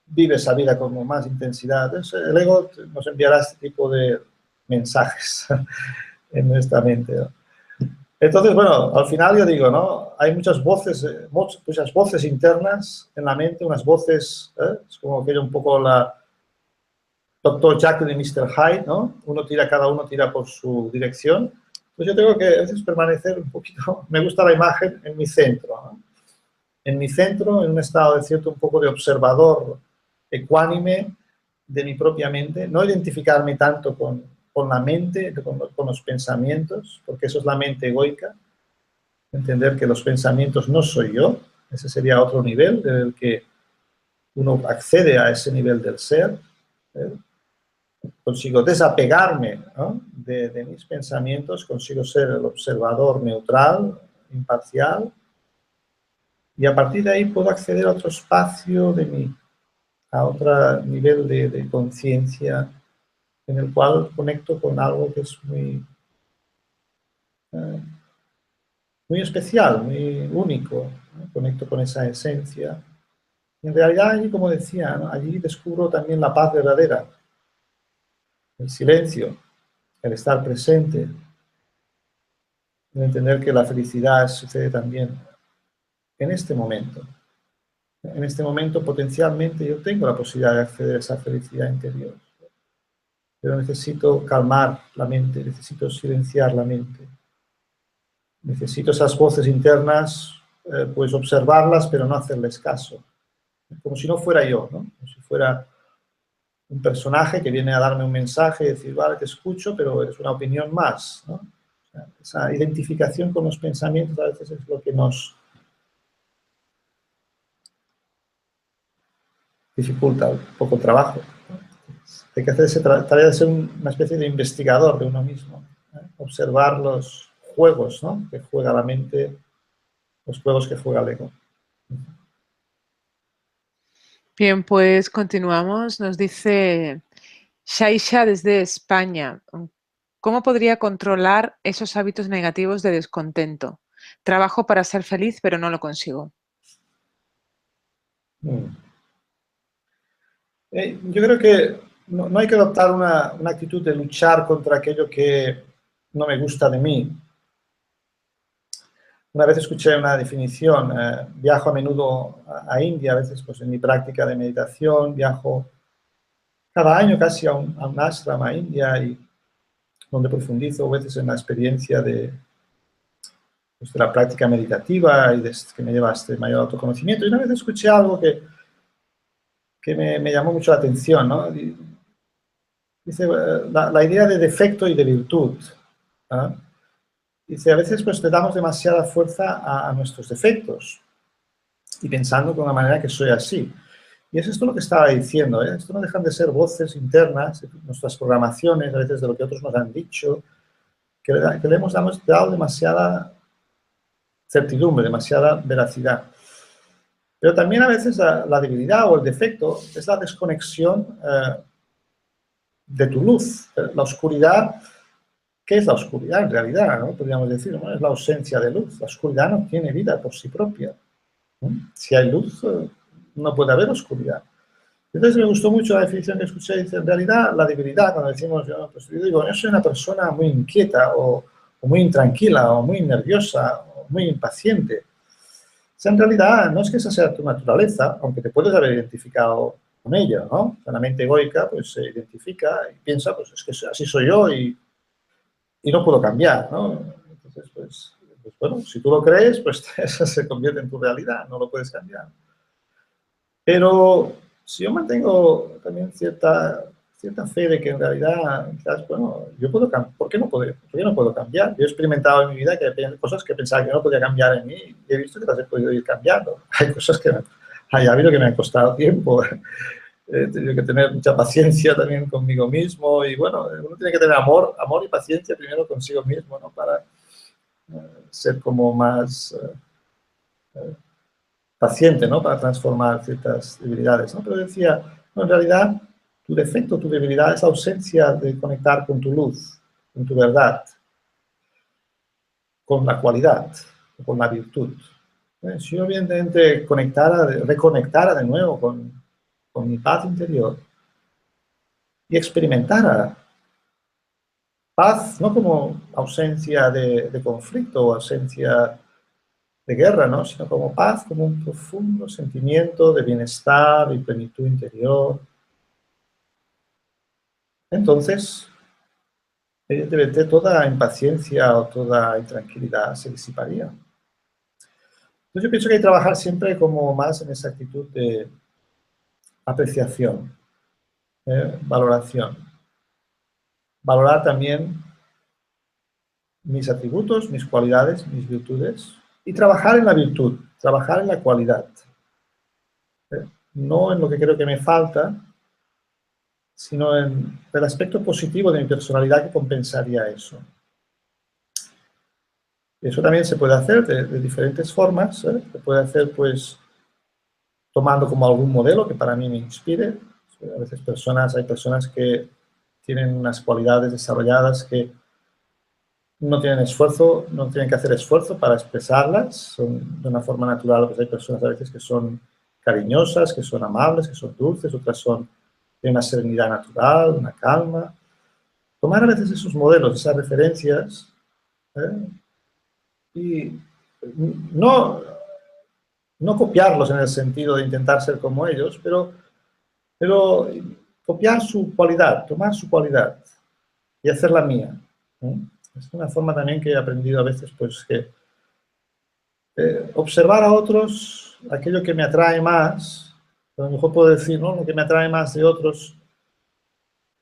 vive esa vida con más intensidad. El ego nos enviará este tipo de mensajes en nuestra mente, ¿no? Entonces, bueno, al final yo digo, ¿no? Hay muchas voces internas en la mente, unas voces, es como que un poco la Dr. Jekyll y Mr. Hyde, ¿no? Cada uno tira por su dirección. Pues yo tengo que a veces permanecer un poquito, me gusta la imagen, en mi centro, ¿no? En mi centro, en un estado de cierto un poco de observador ecuánime de mi propia mente, no identificarme tanto con la mente, con los pensamientos, porque eso es la mente egoica, entender que los pensamientos no soy yo, ese sería otro nivel en el que uno accede a ese nivel del ser, ¿eh? Consigo desapegarme, ¿no? de mis pensamientos, consigo ser el observador neutral, imparcial, y a partir de ahí puedo acceder a otro espacio de mí, a otro nivel de conciencia en el cual conecto con algo que es muy especial, muy único, ¿no? Conecto con esa esencia. Y en realidad allí, como decía, ¿no? Allí descubro también la paz verdadera, el silencio, el estar presente, en entender que la felicidad sucede también en este momento. En este momento, potencialmente, yo tengo la posibilidad de acceder a esa felicidad interior. Pero necesito calmar la mente, necesito silenciar la mente. Necesito esas voces internas, pues observarlas, pero no hacerles caso. Como si no fuera yo, ¿no? Como si fuera un personaje que viene a darme un mensaje y decir, vale, te escucho, pero es una opinión más, ¿no? O sea, esa identificación con los pensamientos a veces es lo que nos dificulta un poco el trabajo, ¿no? Hay que hacer esa tarea de ser una especie de investigador de uno mismo, ¿eh? Observar los juegos, ¿no?, que juega la mente, los juegos que juega el ego. Bien, pues continuamos. Nos dice Shaisha desde España. ¿Cómo podría controlar esos hábitos negativos de descontento? Trabajo para ser feliz, pero no lo consigo. Yo creo que no hay que adoptar una actitud de luchar contra aquello que no me gusta de mí. Una vez escuché una definición, viajo a menudo a India, a veces pues en mi práctica de meditación, viajo cada año casi a un ashram a India, y donde profundizo a veces en la experiencia pues, de la práctica meditativa y que me lleva a este mayor autoconocimiento. Y una vez escuché algo que me llamó mucho la atención, ¿no? Dice, la idea de defecto y de virtud, ¿eh? Dice, a veces pues le damos demasiada fuerza a nuestros defectos y pensando de una manera que soy así. Y es esto lo que estaba diciendo, ¿eh? Esto no dejan de ser voces internas, nuestras programaciones, a veces de lo que otros nos han dicho, que le hemos dado demasiada certidumbre, demasiada veracidad. Pero también a veces la debilidad o el defecto es la desconexión de tu luz. La oscuridad, ¿qué es la oscuridad en realidad, ¿no? Podríamos decir, ¿no? Es la ausencia de luz. La oscuridad no tiene vida por sí propia, ¿no? Si hay luz, no puede haber oscuridad. Entonces me gustó mucho la definición que escuché. Dice, en realidad, la debilidad, cuando decimos, pues yo digo, yo soy una persona muy inquieta o muy intranquila o muy nerviosa o muy impaciente. O sea, en realidad, no es que esa sea tu naturaleza, aunque te puedes haber identificado con ella, ¿no? O sea, la mente egoica pues se identifica y piensa, pues es que así soy yo y no puedo cambiar, ¿no? Entonces, pues bueno, si tú lo crees, pues eso se convierte en tu realidad, no lo puedes cambiar. Pero si yo mantengo también cierta fe de que en realidad, quizás, bueno, yo puedo cambiar, ¿por qué no puedo cambiar? Yo he experimentado en mi vida que hay cosas que pensaba que no podía cambiar en mí y he visto que las he podido ir cambiando. Hay cosas que ha habido que me han costado tiempo. He tenido que tener mucha paciencia también conmigo mismo y, bueno, uno tiene que tener amor y paciencia primero consigo mismo, ¿no? Para ser como más paciente, ¿no? Para transformar ciertas debilidades, ¿no? Pero decía, no, en realidad, tu defecto, tu debilidad es la ausencia de conectar con tu luz, con tu verdad, con la cualidad, con la virtud. Si yo evidentemente reconectara de nuevo con mi paz interior y experimentara paz, no como ausencia de conflicto o ausencia de guerra, ¿no? Sino como paz, como un profundo sentimiento de bienestar y plenitud interior. Entonces, evidentemente, toda impaciencia o toda intranquilidad se disiparía. Entonces, yo pienso que hay que trabajar siempre como más en esa actitud de apreciación, valoración. Valorar también mis atributos, mis cualidades, mis virtudes, y trabajar en la virtud, trabajar en la cualidad. No en lo que creo que me falta, sino en el aspecto positivo de mi personalidad que compensaría eso. Eso también se puede hacer de diferentes formas. Se puede hacer, pues, tomando como algún modelo que para mí me inspire. A veces hay personas que tienen unas cualidades desarrolladas que no tienen esfuerzo, no tienen que hacer esfuerzo para expresarlas, son de una forma natural. Pues hay personas a veces que son cariñosas, que son amables, que son dulces, otras tienen una serenidad natural, una calma. Tomar a veces esos modelos, esas referencias, Y no copiarlos en el sentido de intentar ser como ellos, pero copiar su cualidad, tomar su cualidad y hacerla mía, ¿no? Es una forma también que he aprendido a veces, pues, que observar a otros, aquello que me atrae más, a lo mejor puedo decir, ¿no? Lo que me atrae más de otros,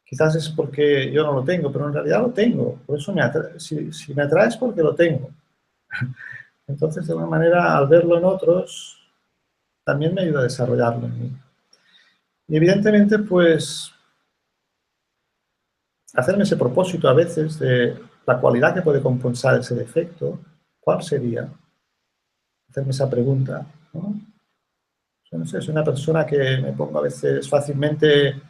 quizás es porque yo no lo tengo, pero en realidad lo tengo. Por eso si me atrae es porque lo tengo. Entonces, de alguna manera, al verlo en otros, también me ayuda a desarrollarlo en mí. Y evidentemente, pues, hacerme ese propósito a veces de la cualidad que puede compensar ese defecto, ¿cuál sería? Hacerme esa pregunta, ¿no? Yo no sé, soy una persona que me pongo a veces fácilmente...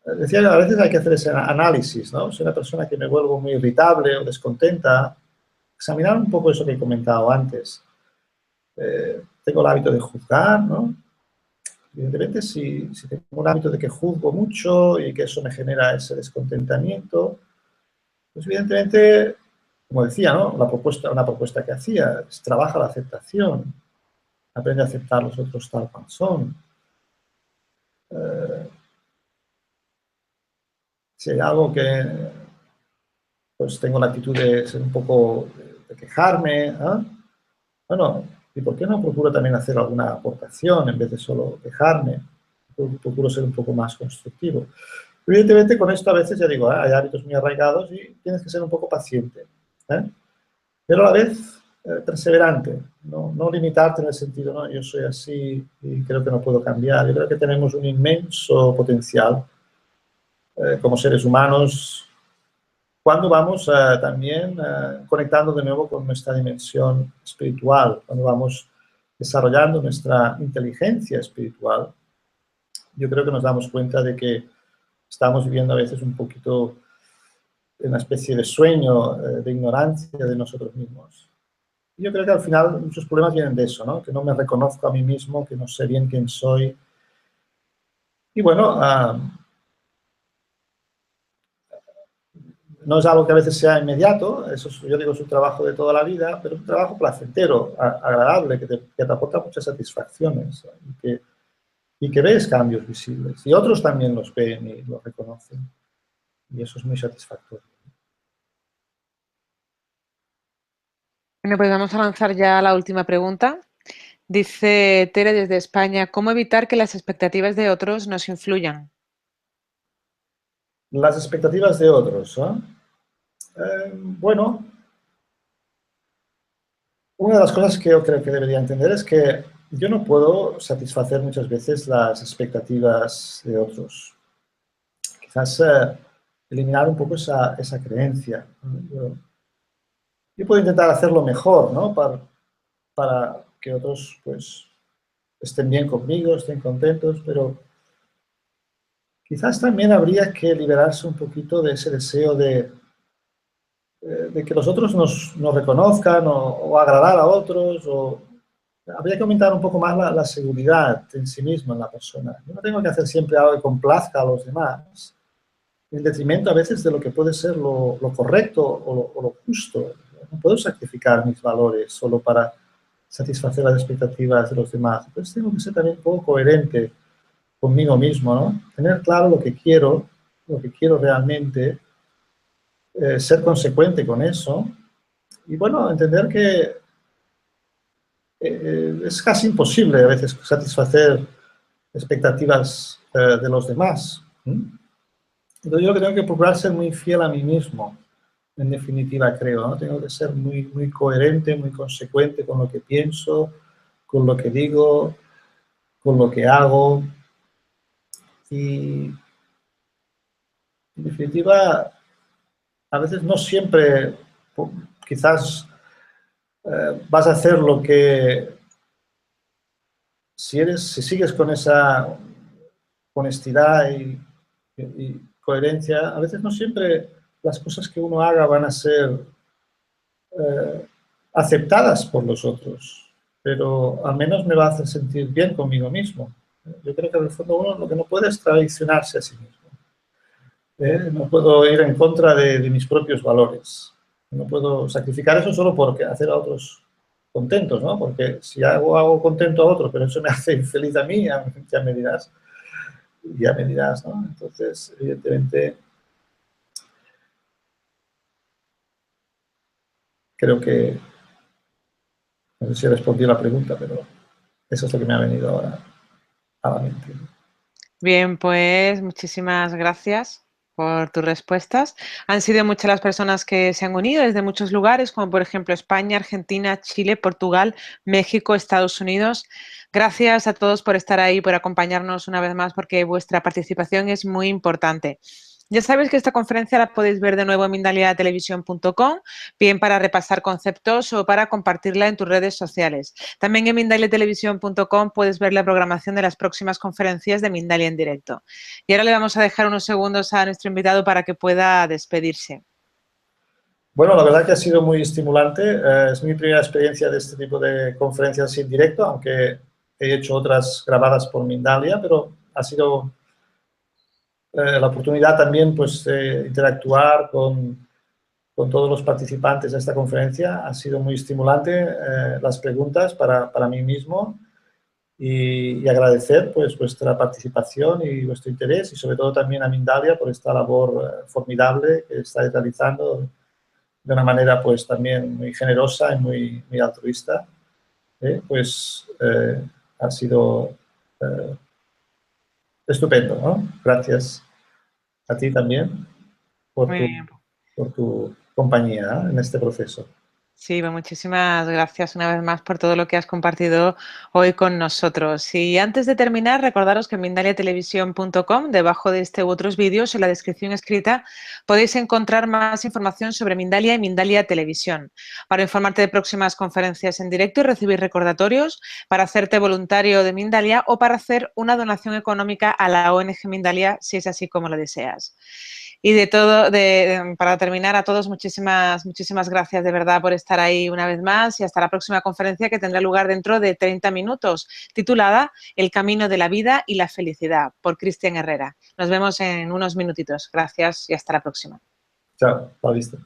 Decía que a veces hay que hacer ese análisis, ¿no? Soy una persona que me vuelvo muy irritable o descontenta. Examinar un poco eso que he comentado antes. Tengo el hábito de juzgar, ¿no? Evidentemente, si tengo un hábito de que juzgo mucho y que eso me genera ese descontentamiento, pues evidentemente, como decía, ¿no? Una propuesta que hacía es trabaja la aceptación, aprende a aceptar los otros tal cual son. Si hay algo que pues tengo la actitud de ser un poco, de quejarme, ¿eh? Bueno, ¿y por qué no procuro también hacer alguna aportación en vez de solo quejarme? Procuro ser un poco más constructivo. Evidentemente, con esto a veces, ya digo, hay hábitos muy arraigados y tienes que ser un poco paciente, ¿eh? Pero a la vez perseverante, no limitarte en el sentido, no, yo soy así y creo que no puedo cambiar. Yo creo que tenemos un inmenso potencial como seres humanos cuando vamos también conectando de nuevo con nuestra dimensión espiritual, cuando vamos desarrollando nuestra inteligencia espiritual. Yo creo que nos damos cuenta de que estamos viviendo a veces un poquito en una especie de sueño, de ignorancia de nosotros mismos. Y yo creo que al final muchos problemas vienen de eso, ¿no? Que no me reconozco a mí mismo, que no sé bien quién soy. Y bueno, no es algo que a veces sea inmediato, eso yo digo es un trabajo de toda la vida, pero es un trabajo placentero, agradable, que te aporta muchas satisfacciones y que ves cambios visibles. Y otros también los ven y los reconocen. Y eso es muy satisfactorio. Bueno, pues vamos a lanzar ya la última pregunta. Dice Tere desde España, ¿cómo evitar que las expectativas de otros nos influyan? Las expectativas de otros, ¿eh? Bueno, una de las cosas que yo creo que debería entender es que yo no puedo satisfacer muchas veces las expectativas de otros. Quizás eliminar un poco esa creencia. Yo puedo intentar hacerlo mejor, ¿no? Para que otros, pues, estén bien conmigo, estén contentos, pero quizás también habría que liberarse un poquito de ese deseo de que los otros nos reconozcan o agradar a otros, o habría que aumentar un poco más la seguridad en sí mismo, en la persona. Yo no tengo que hacer siempre algo que complazca a los demás, en detrimento a veces de lo que puede ser lo correcto o lo justo. No puedo sacrificar mis valores solo para satisfacer las expectativas de los demás. Entonces tengo que ser también un poco coherente conmigo mismo, ¿no? Tener claro lo que quiero realmente, ser consecuente con eso y, bueno, entender que es casi imposible a veces satisfacer expectativas de los demás. Entonces yo tengo que procurar ser muy fiel a mí mismo, en definitiva, creo, ¿no? Tengo que ser muy, muy coherente, muy consecuente con lo que pienso, con lo que digo, con lo que hago. Y, en definitiva, a veces no siempre, quizás vas a hacer lo que, si sigues con esa honestidad y coherencia, a veces no siempre las cosas que uno haga van a ser aceptadas por los otros, pero al menos me va a hacer sentir bien conmigo mismo. Yo creo que en el fondo uno lo que no puede es traicionarse a sí mismo. No puedo ir en contra de mis propios valores. No puedo sacrificar eso solo por hacer a otros contentos, ¿no? Porque si hago contento a otros, pero eso me hace infeliz a mí, ya me dirás, ¿no? Entonces, evidentemente, creo que, no sé si respondí a la pregunta, pero eso es lo que me ha venido ahora a la mente. Bien, pues muchísimas gracias por tus respuestas. Han sido muchas las personas que se han unido desde muchos lugares, como por ejemplo España, Argentina, Chile, Portugal, México, Estados Unidos. Gracias a todos por estar ahí, por acompañarnos una vez más, porque vuestra participación es muy importante. Ya sabéis que esta conferencia la podéis ver de nuevo en mindaliatelevisión.com, bien para repasar conceptos o para compartirla en tus redes sociales. También en mindaliatelevisión.com puedes ver la programación de las próximas conferencias de Mindalia en directo. Y ahora le vamos a dejar unos segundos a nuestro invitado para que pueda despedirse. Bueno, la verdad que ha sido muy estimulante. Es mi primera experiencia de este tipo de conferencias en directo, aunque he hecho otras grabadas por Mindalia, pero ha sido la oportunidad también pues, de interactuar con todos los participantes de esta conferencia. Ha sido muy estimulante las preguntas para mí mismo y agradecer pues, vuestra participación y vuestro interés y sobre todo también a Mindalia por esta labor formidable que estáis realizando de una manera pues también muy generosa y muy altruista. Pues ha sido estupendo, ¿no? Gracias a ti también por Muy tu, bien. por tu compañía en este proceso. Sí, pues muchísimas gracias una vez más por todo lo que has compartido hoy con nosotros. Y antes de terminar, recordaros que en mindaliatelevisión.com, debajo de este u otros vídeos, en la descripción escrita, podéis encontrar más información sobre Mindalia y Mindalia Televisión, para informarte de próximas conferencias en directo y recibir recordatorios, para hacerte voluntario de Mindalia o para hacer una donación económica a la ONG Mindalia, si es así como lo deseas. Y de todo, para terminar, a todos muchísimas gracias de verdad por estar ahí una vez más y hasta la próxima conferencia que tendrá lugar dentro de 30 minutos, titulada El camino de la vida y la felicidad, por Cristian Herrera. Nos vemos en unos minutitos. Gracias y hasta la próxima. Chao, hasta la vista.